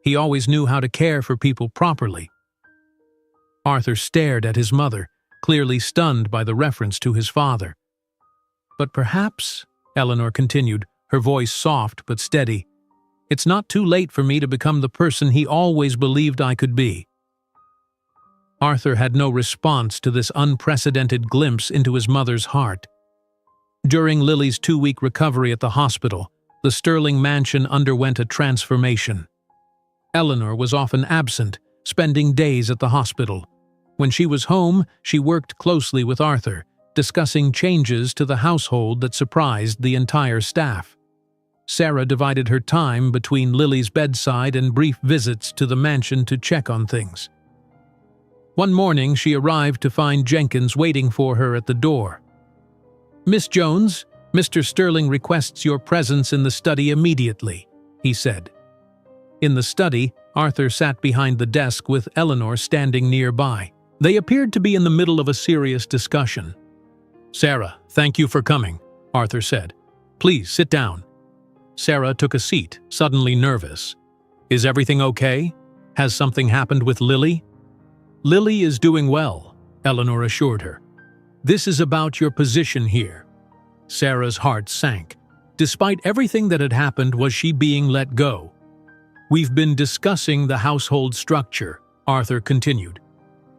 He always knew how to care for people properly." Arthur stared at his mother, clearly stunned by the reference to his father. "But perhaps," Eleanor continued, her voice soft but steady, "it's not too late for me to become the person he always believed I could be." Arthur had no response to this unprecedented glimpse into his mother's heart. During Lily's 2-week recovery at the hospital, the Sterling mansion underwent a transformation. Eleanor was often absent, spending days at the hospital. When she was home, she worked closely with Arthur, discussing changes to the household that surprised the entire staff. Sarah divided her time between Lily's bedside and brief visits to the mansion to check on things. One morning, she arrived to find Jenkins waiting for her at the door. "Miss Jones, Mr. Sterling requests your presence in the study immediately," he said. In the study, Arthur sat behind the desk with Eleanor standing nearby. They appeared to be in the middle of a serious discussion. "Sarah, thank you for coming," Arthur said. "Please sit down." Sarah took a seat, suddenly nervous. "Is everything okay? Has something happened with Lily?" "Lily is doing well," Eleanor assured her. "This is about your position here." Sarah's heart sank. Despite everything that had happened, was she being let go? "We've been discussing the household structure," Arthur continued.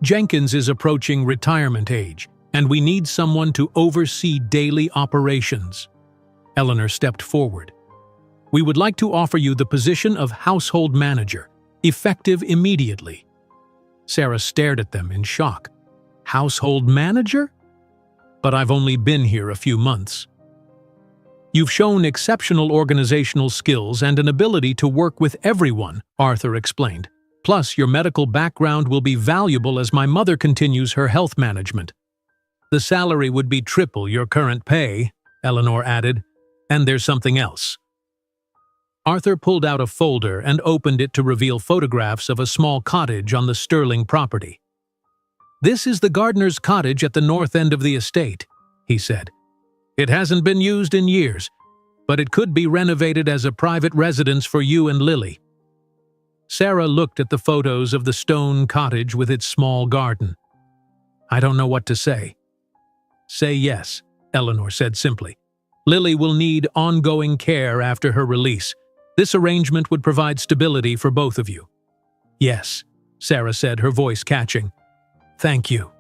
"Jenkins is approaching retirement age, and we need someone to oversee daily operations." Eleanor stepped forward. "We would like to offer you the position of household manager, effective immediately." Sarah stared at them in shock. "Household manager? But I've only been here a few months." "You've shown exceptional organizational skills and an ability to work with everyone," Arthur explained. "Plus, your medical background will be valuable as my mother continues her health management." "The salary would be triple your current pay," Eleanor added. "And there's something else." Arthur pulled out a folder and opened it to reveal photographs of a small cottage on the Sterling property. "This is the gardener's cottage at the north end of the estate," he said. "It hasn't been used in years, but it could be renovated as a private residence for you and Lily." Sarah looked at the photos of the stone cottage with its small garden. "I don't know what to say." "Say yes," Eleanor said simply. "Lily will need ongoing care after her release. This arrangement would provide stability for both of you." "Yes," Sarah said, her voice catching. "Thank you."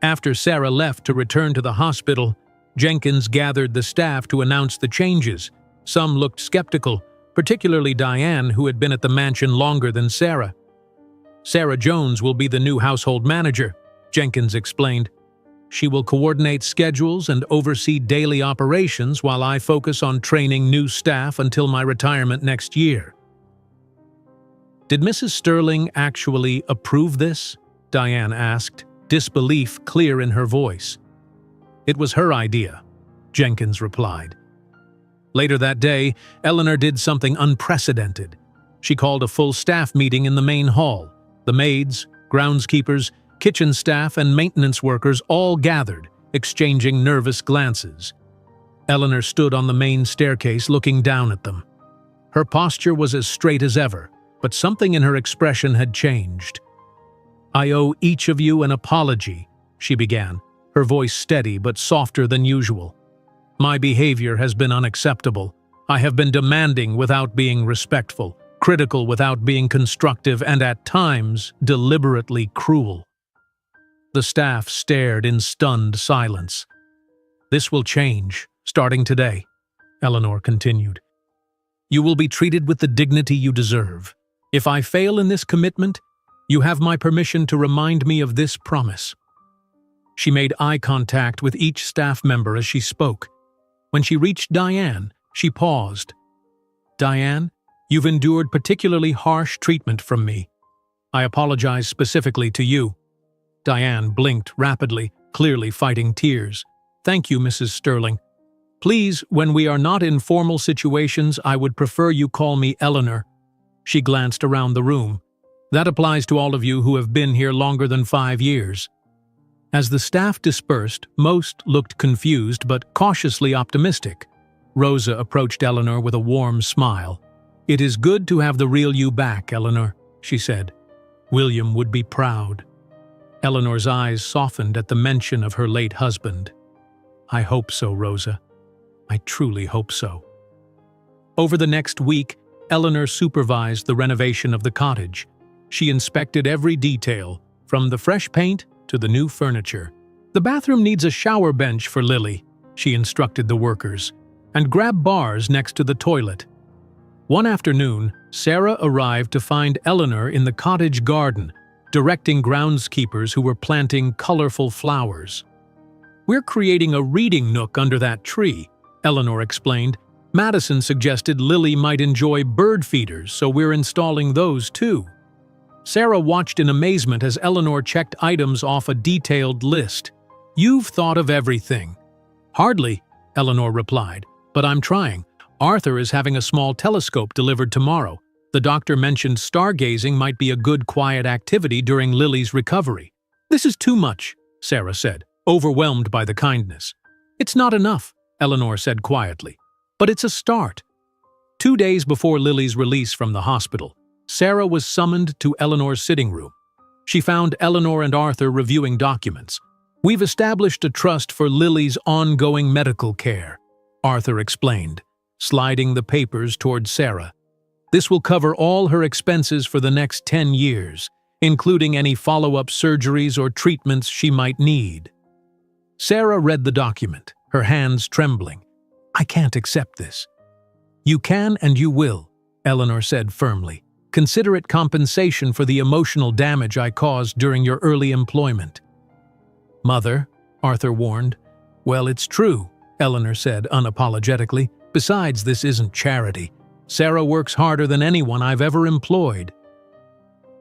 After Sarah left to return to the hospital, Jenkins gathered the staff to announce the changes. Some looked skeptical, particularly Diane, who had been at the mansion longer than Sarah. "Sarah Jones will be the new household manager," Jenkins explained. "She will coordinate schedules and oversee daily operations while I focus on training new staff until my retirement next year." "Did Mrs. Sterling actually approve this?" Diane asked, disbelief clear in her voice. "It was her idea," Jenkins replied. Later that day, Eleanor did something unprecedented. She called a full staff meeting in the main hall. The maids, groundskeepers, kitchen staff, and maintenance workers all gathered, exchanging nervous glances. Eleanor stood on the main staircase looking down at them. Her posture was as straight as ever, but something in her expression had changed. "I owe each of you an apology," she began, her voice steady but softer than usual. "My behavior has been unacceptable. I have been demanding without being respectful, critical without being constructive, and at times deliberately cruel." The staff stared in stunned silence. "This will change, starting today," Eleanor continued. "You will be treated with the dignity you deserve. If I fail in this commitment, you have my permission to remind me of this promise." She made eye contact with each staff member as she spoke. When she reached Diane, she paused. "Diane, you've endured particularly harsh treatment from me. I apologize specifically to you." Diane blinked rapidly, clearly fighting tears. "Thank you, Mrs. Sterling. Please, when we are not in formal situations, I would prefer you call me Eleanor." She glanced around the room. "That applies to all of you who have been here longer than 5 years." As the staff dispersed, most looked confused but cautiously optimistic. Rosa approached Eleanor with a warm smile. "It is good to have the real you back, Eleanor," she said. "William would be proud." Eleanor's eyes softened at the mention of her late husband. "I hope so, Rosa. I truly hope so." Over the next week, Eleanor supervised the renovation of the cottage. She inspected every detail, from the fresh paint to the new furniture. "The bathroom needs a shower bench for Lily," she instructed the workers, "and grab bars next to the toilet." One afternoon, Sarah arrived to find Eleanor in the cottage garden, directing groundskeepers who were planting colorful flowers. "We're creating a reading nook under that tree," Eleanor explained. "Madison suggested Lily might enjoy bird feeders, so we're installing those too." Sarah watched in amazement as Eleanor checked items off a detailed list. "You've thought of everything." "Hardly," Eleanor replied, "but I'm trying. Arthur is having a small telescope delivered tomorrow. The doctor mentioned stargazing might be a good quiet activity during Lily's recovery. "This is too much," Sarah said, overwhelmed by the kindness. "It's not enough," Eleanor said quietly. "But it's a start." 2 days before Lily's release from the hospital, Sarah was summoned to Eleanor's sitting room. She found Eleanor and Arthur reviewing documents. "We've established a trust for Lily's ongoing medical care," Arthur explained, sliding the papers toward Sarah. "This will cover all her expenses for the next 10 years, including any follow-up surgeries or treatments she might need." Sarah read the document, her hands trembling. "I can't accept this." "You can and you will," Eleanor said firmly. "Consider it compensation for the emotional damage I caused during your early employment." "Mother," Arthur warned. "Well, it's true," Eleanor said unapologetically. "Besides, this isn't charity. Sarah works harder than anyone I've ever employed."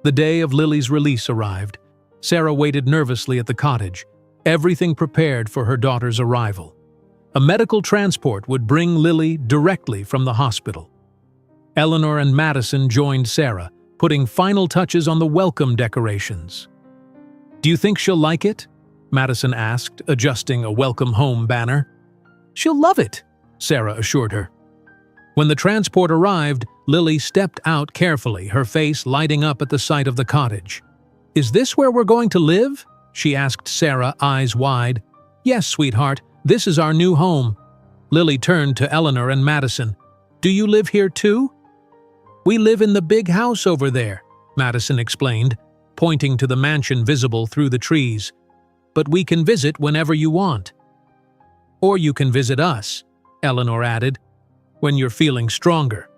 The day of Lily's release arrived. Sarah waited nervously at the cottage, everything prepared for her daughter's arrival. A medical transport would bring Lily directly from the hospital. Eleanor and Madison joined Sarah, putting final touches on the welcome decorations. "Do you think she'll like it?" Madison asked, adjusting a welcome home banner. "She'll love it," Sarah assured her. When the transport arrived, Lily stepped out carefully, her face lighting up at the sight of the cottage. "Is this where we're going to live?" she asked Sarah, eyes wide. "Yes, sweetheart, this is our new home." Lily turned to Eleanor and Madison. "Do you live here too?" "We live in the big house over there," Madison explained, pointing to the mansion visible through the trees. "But we can visit whenever you want." "Or you can visit us," Eleanor added, "when you're feeling stronger."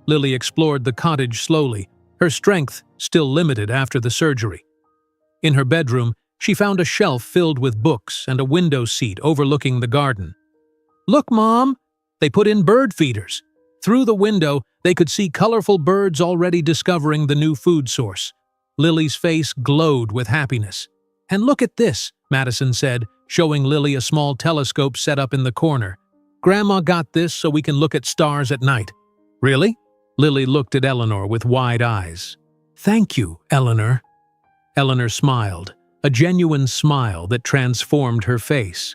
Lily explored the cottage slowly, her strength still limited after the surgery. In her bedroom, she found a shelf filled with books and a window seat overlooking the garden. "Look, Mom!" They put in bird feeders. Through the window, they could see colorful birds already discovering the new food source. Lily's face glowed with happiness. "And look at this," Madison said, showing Lily a small telescope set up in the corner. "Grandma got this so we can look at stars at night." "Really?" Lily looked at Eleanor with wide eyes. "Thank you, Eleanor." Eleanor smiled, a genuine smile that transformed her face.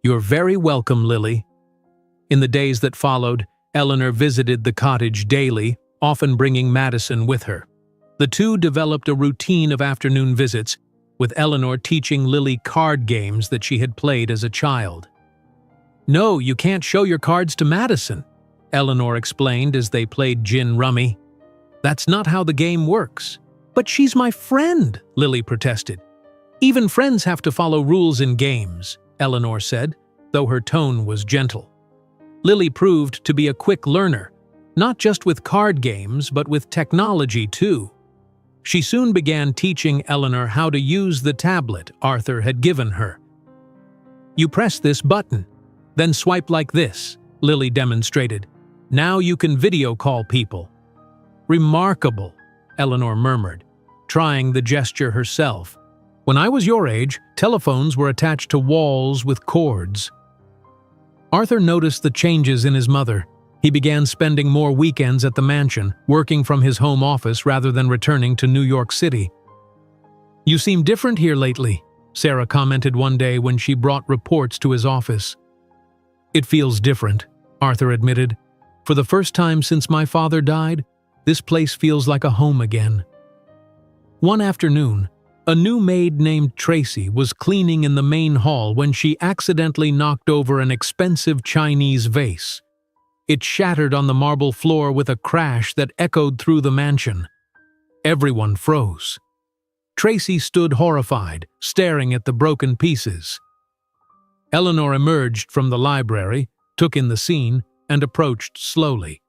"You're very welcome, Lily." In the days that followed, Eleanor visited the cottage daily, often bringing Madison with her. The two developed a routine of afternoon visits, with Eleanor teaching Lily card games that she had played as a child. "No, you can't show your cards to Madison," Eleanor explained as they played gin rummy. "That's not how the game works." "But she's my friend," Lily protested. "Even friends have to follow rules in games," Eleanor said, though her tone was gentle. Lily proved to be a quick learner, not just with card games, but with technology too. She soon began teaching Eleanor how to use the tablet Arthur had given her. "You press this button, then swipe like this," Lily demonstrated. "Now you can video call people." "Remarkable," Eleanor murmured, trying the gesture herself. "When I was your age, telephones were attached to walls with cords." Arthur noticed the changes in his mother. He began spending more weekends at the mansion, working from his home office rather than returning to New York City. "You seem different here lately," Sarah commented one day when she brought reports to his office. "It feels different," Arthur admitted. "For the first time since my father died, this place feels like a home again." One afternoon, a new maid named Tracy was cleaning in the main hall when she accidentally knocked over an expensive Chinese vase. It shattered on the marble floor with a crash that echoed through the mansion. Everyone froze. Tracy stood horrified, staring at the broken pieces. Eleanor emerged from the library, took in the scene, and approached slowly.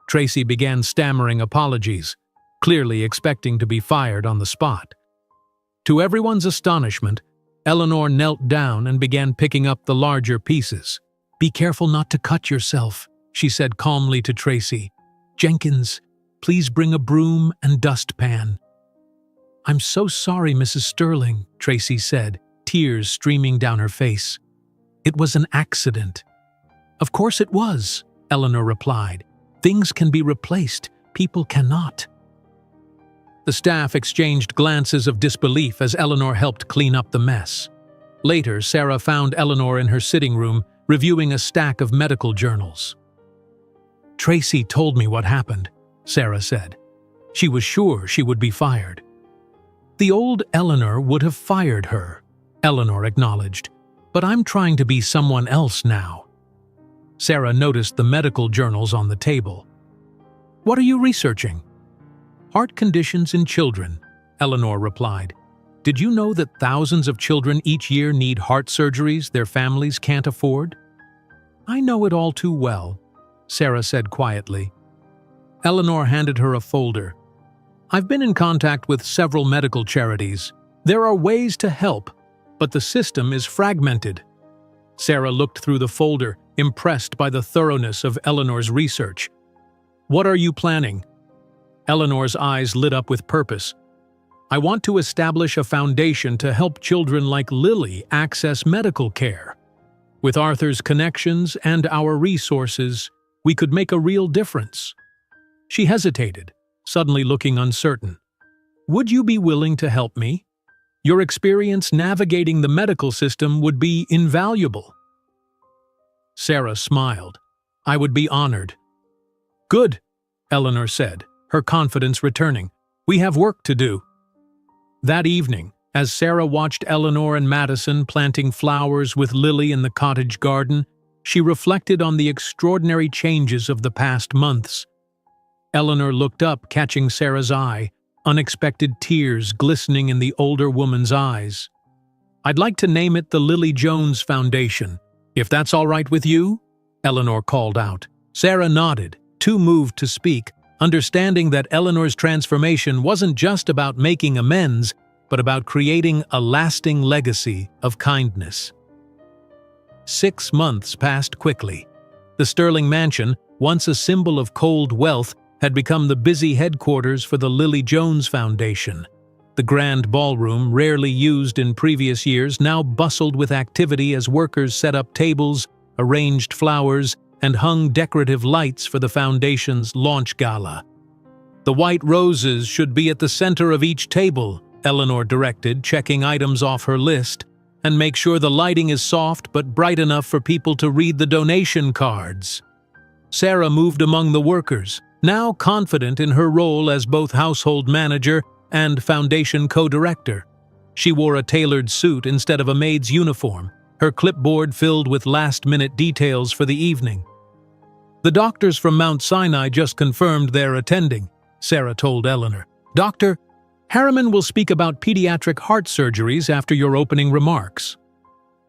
Tracy began stammering apologies, clearly expecting to be fired on the spot. To everyone's astonishment, Eleanor knelt down and began picking up the larger pieces. "Be careful not to cut yourself," she said calmly to Tracy. "Jenkins, please bring a broom and dustpan." "I'm so sorry, Mrs. Sterling," Tracy said, tears streaming down her face. "It was an accident." "Of course it was," Eleanor replied. "Things can be replaced, people cannot." The staff exchanged glances of disbelief as Eleanor helped clean up the mess. Later, Sarah found Eleanor in her sitting room, reviewing a stack of medical journals. "Tracy told me what happened," Sarah said. "She was sure she would be fired." "The old Eleanor would have fired her," Eleanor acknowledged. "But I'm trying to be someone else now." Sarah noticed the medical journals on the table. "What are you researching?" "Heart conditions in children," Eleanor replied. "Did you know that thousands of children each year need heart surgeries their families can't afford?" "I know it all too well," Sarah said quietly. Eleanor handed her a folder. "I've been in contact with several medical charities. There are ways to help, but the system is fragmented." Sarah looked through the folder, impressed by the thoroughness of Eleanor's research. "What are you planning?" Eleanor's eyes lit up with purpose. "I want to establish a foundation to help children like Lily access medical care. With Arthur's connections and our resources, we could make a real difference." She hesitated, suddenly looking uncertain. "Would you be willing to help me? Your experience navigating the medical system would be invaluable." Sarah smiled. "I would be honored." "Good," Eleanor said, her confidence returning. "We have work to do." That evening, as Sarah watched Eleanor and Madison planting flowers with Lily in the cottage garden, she reflected on the extraordinary changes of the past months. Eleanor looked up, catching Sarah's eye, unexpected tears glistening in the older woman's eyes. "I'd like to name it the Lily Jones Foundation, if that's all right with you?" Eleanor called out. Sarah nodded, too moved to speak, understanding that Eleanor's transformation wasn't just about making amends, but about creating a lasting legacy of kindness. 6 months passed quickly. The Sterling Mansion, once a symbol of cold wealth, had become the busy headquarters for the Lily Jones Foundation. The grand ballroom, rarely used in previous years, now bustled with activity as workers set up tables, arranged flowers, and hung decorative lights for the foundation's launch gala. "The white roses should be at the center of each table," Eleanor directed, checking items off her list, "and make sure the lighting is soft but bright enough for people to read the donation cards." Sarah moved among the workers, now confident in her role as both household manager and foundation co-director. She wore a tailored suit instead of a maid's uniform, her clipboard filled with last-minute details for the evening. "The doctors from Mount Sinai just confirmed they're attending," Sarah told Eleanor. "Dr. Harriman will speak about pediatric heart surgeries after your opening remarks."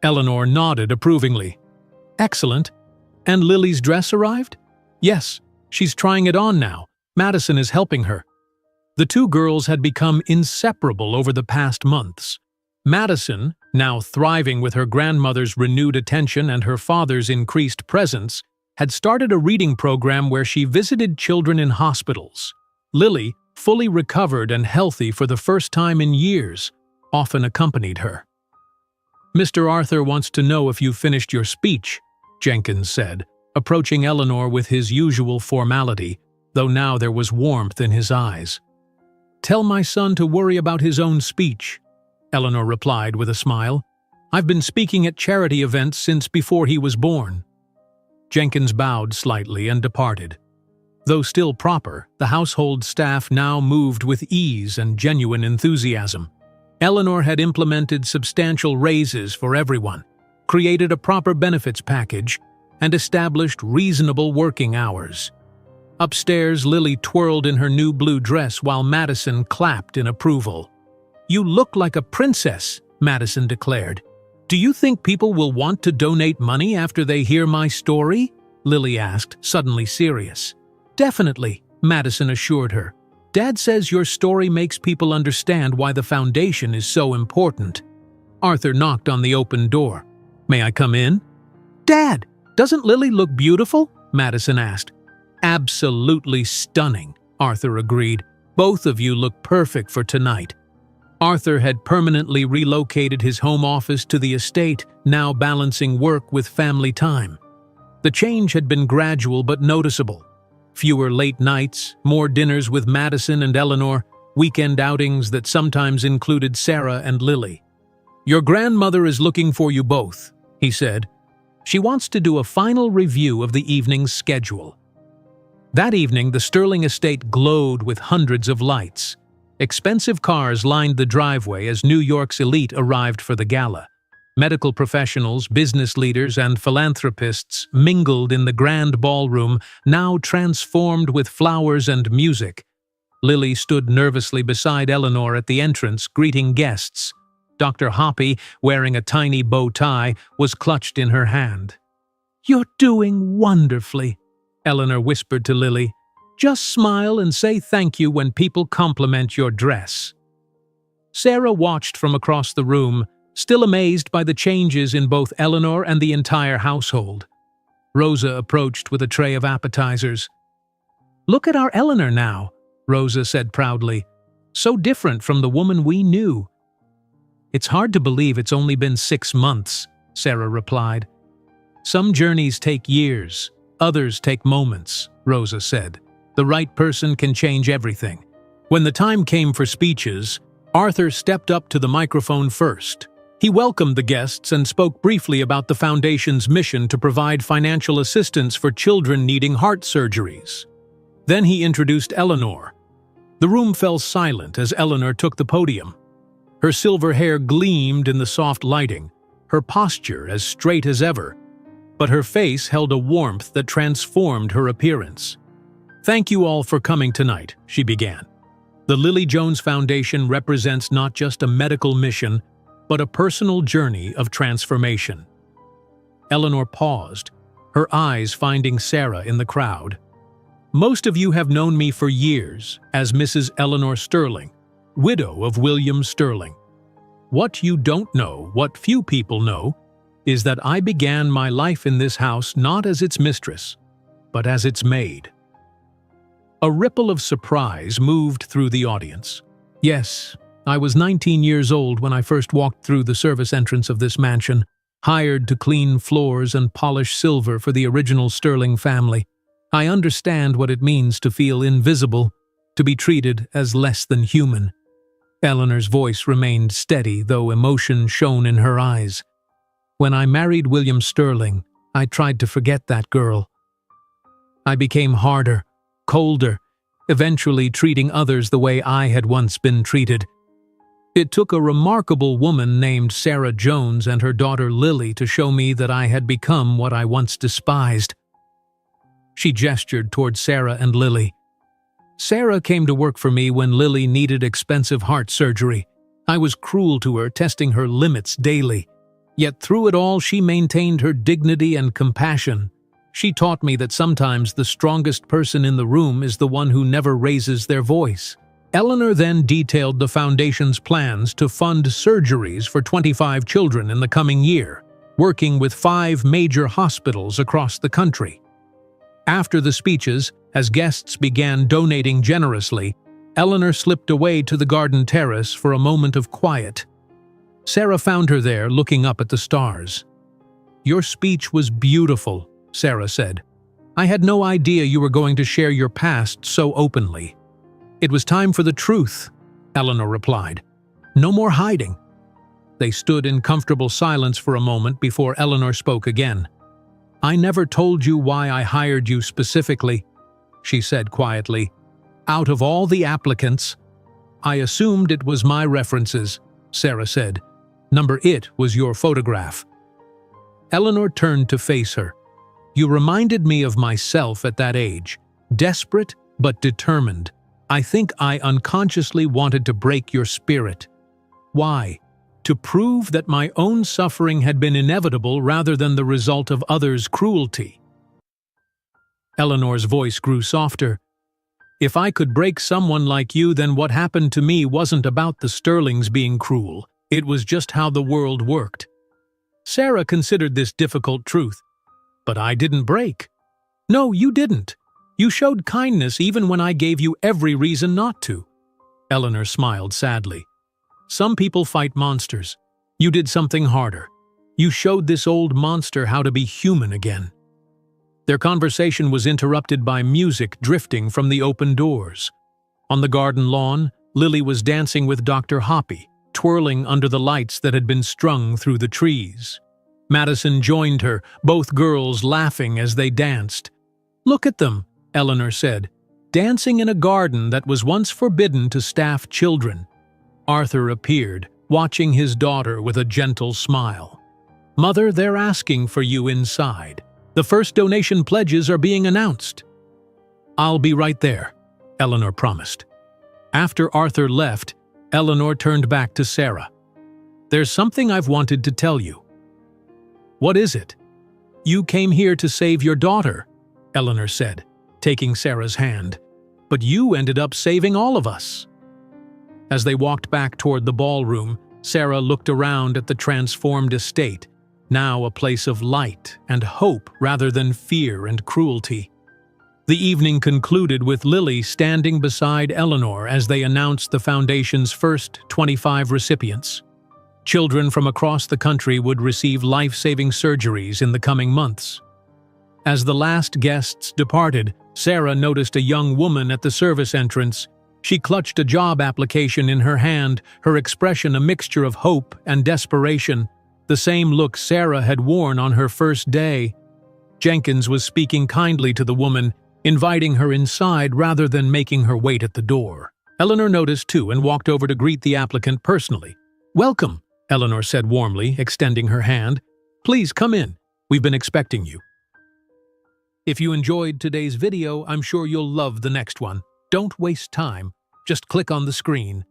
Eleanor nodded approvingly. "Excellent. And Lily's dress arrived?" "Yes, she's trying it on now. Madison is helping her." The two girls had become inseparable over the past months. Madison, now thriving with her grandmother's renewed attention and her father's increased presence, had started a reading program where she visited children in hospitals. Lily, fully recovered and healthy for the first time in years, often accompanied her. "Mr. Arthur wants to know if you finished your speech," Jenkins said, approaching Eleanor with his usual formality, though now there was warmth in his eyes. "Tell my son to worry about his own speech," Eleanor replied with a smile. "I've been speaking at charity events since before he was born." Jenkins bowed slightly and departed. Though still proper, the household staff now moved with ease and genuine enthusiasm. Eleanor had implemented substantial raises for everyone, created a proper benefits package, and established reasonable working hours. Upstairs, Lily twirled in her new blue dress while Madison clapped in approval. "You look like a princess," Madison declared. "Do you think people will want to donate money after they hear my story?" Lily asked, suddenly serious. "Definitely," Madison assured her. "Dad says your story makes people understand why the foundation is so important." Arthur knocked on the open door. "May I come in?" "Dad, doesn't Lily look beautiful?" Madison asked. "Absolutely stunning," Arthur agreed. "Both of you look perfect for tonight." Arthur had permanently relocated his home office to the estate, now balancing work with family time. The change had been gradual but noticeable. Fewer late nights, more dinners with Madison and Eleanor, weekend outings that sometimes included Sarah and Lily. "Your grandmother is looking for you both," he said. "She wants to do a final review of the evening's schedule." That evening, the Sterling estate glowed with hundreds of lights. Expensive cars lined the driveway as New York's elite arrived for the gala. Medical professionals, business leaders, and philanthropists mingled in the grand ballroom, now transformed with flowers and music. Lily stood nervously beside Eleanor at the entrance, greeting guests. Dr. Hoppy, wearing a tiny bow tie, was clutched in her hand. "You're doing wonderfully," Eleanor whispered to Lily. "Just smile and say thank you when people compliment your dress." Sarah watched from across the room, still amazed by the changes in both Eleanor and the entire household. Rosa approached with a tray of appetizers. "Look at our Eleanor now," Rosa said proudly. "So different from the woman we knew." "It's hard to believe it's only been 6 months," Sarah replied. "Some journeys take years, others take moments," Rosa said. "The right person can change everything." When the time came for speeches, Arthur stepped up to the microphone first. He welcomed the guests and spoke briefly about the Foundation's mission to provide financial assistance for children needing heart surgeries. Then he introduced Eleanor. The room fell silent as Eleanor took the podium. Her silver hair gleamed in the soft lighting, her posture as straight as ever, but her face held a warmth that transformed her appearance. "Thank you all for coming tonight," she began. "The Lily Jones Foundation represents not just a medical mission, but a personal journey of transformation." Eleanor paused, her eyes finding Sarah in the crowd. "Most of you have known me for years as Mrs. Eleanor Sterling, widow of William Sterling. What you don't know, what few people know, is that I began my life in this house not as its mistress, but as its maid." A ripple of surprise moved through the audience. "Yes, I was 19 years old when I first walked through the service entrance of this mansion, hired to clean floors and polish silver for the original Sterling family. I understand what it means to feel invisible, to be treated as less than human." Eleanor's voice remained steady, though emotion shone in her eyes. "When I married William Sterling, I tried to forget that girl. I became harder, colder, eventually treating others the way I had once been treated. It took a remarkable woman named Sarah Jones and her daughter Lily to show me that I had become what I once despised." She gestured toward Sarah and Lily. "Sarah came to work for me when Lily needed expensive heart surgery. I was cruel to her, testing her limits daily. Yet through it all, she maintained her dignity and compassion. She taught me that sometimes the strongest person in the room is the one who never raises their voice." Eleanor then detailed the Foundation's plans to fund surgeries for 25 children in the coming year, working with 5 major hospitals across the country. After the speeches, as guests began donating generously, Eleanor slipped away to the garden terrace for a moment of quiet. Sarah found her there, looking up at the stars. "Your speech was beautiful," Sarah said. "I had no idea you were going to share your past so openly." "It was time for the truth," Eleanor replied. "No more hiding." They stood in comfortable silence for a moment before Eleanor spoke again. "I never told you why I hired you specifically," she said quietly. "Out of all the applicants, I assumed it was my references," Sarah said. "Number it was your photograph." Eleanor turned to face her. "You reminded me of myself at that age, desperate but determined. I think I unconsciously wanted to break your spirit." "Why?" "To prove that my own suffering had been inevitable rather than the result of others' cruelty." Eleanor's voice grew softer. "If I could break someone like you, then what happened to me wasn't about the Sterlings being cruel. It was just how the world worked." Sarah considered this difficult truth. "But I didn't break." "No, you didn't. You showed kindness even when I gave you every reason not to." Eleanor smiled sadly. "Some people fight monsters. You did something harder. You showed this old monster how to be human again." Their conversation was interrupted by music drifting from the open doors. On the garden lawn, Lily was dancing with Dr. Hoppy, twirling under the lights that had been strung through the trees. Madison joined her, both girls laughing as they danced. "Look at them," Eleanor said, "dancing in a garden that was once forbidden to staff children." Arthur appeared, watching his daughter with a gentle smile. "Mother, they're asking for you inside. The first donation pledges are being announced." "I'll be right there," Eleanor promised. After Arthur left, Eleanor turned back to Sarah. "There's something I've wanted to tell you." "What is it?" "You came here to save your daughter," Eleanor said, taking Sarah's hand. "But you ended up saving all of us." As they walked back toward the ballroom, Sarah looked around at the transformed estate, now a place of light and hope rather than fear and cruelty. The evening concluded with Lily standing beside Eleanor as they announced the foundation's first 25 recipients. Children from across the country would receive life-saving surgeries in the coming months. As the last guests departed, Sarah noticed a young woman at the service entrance. She clutched a job application in her hand, her expression a mixture of hope and desperation, the same look Sarah had worn on her first day. Jenkins was speaking kindly to the woman, inviting her inside rather than making her wait at the door. Eleanor noticed too and walked over to greet the applicant personally. "Welcome," Eleanor said warmly, extending her hand. "Please come in. We've been expecting you." If you enjoyed today's video, I'm sure you'll love the next one. Don't waste time. Just click on the screen.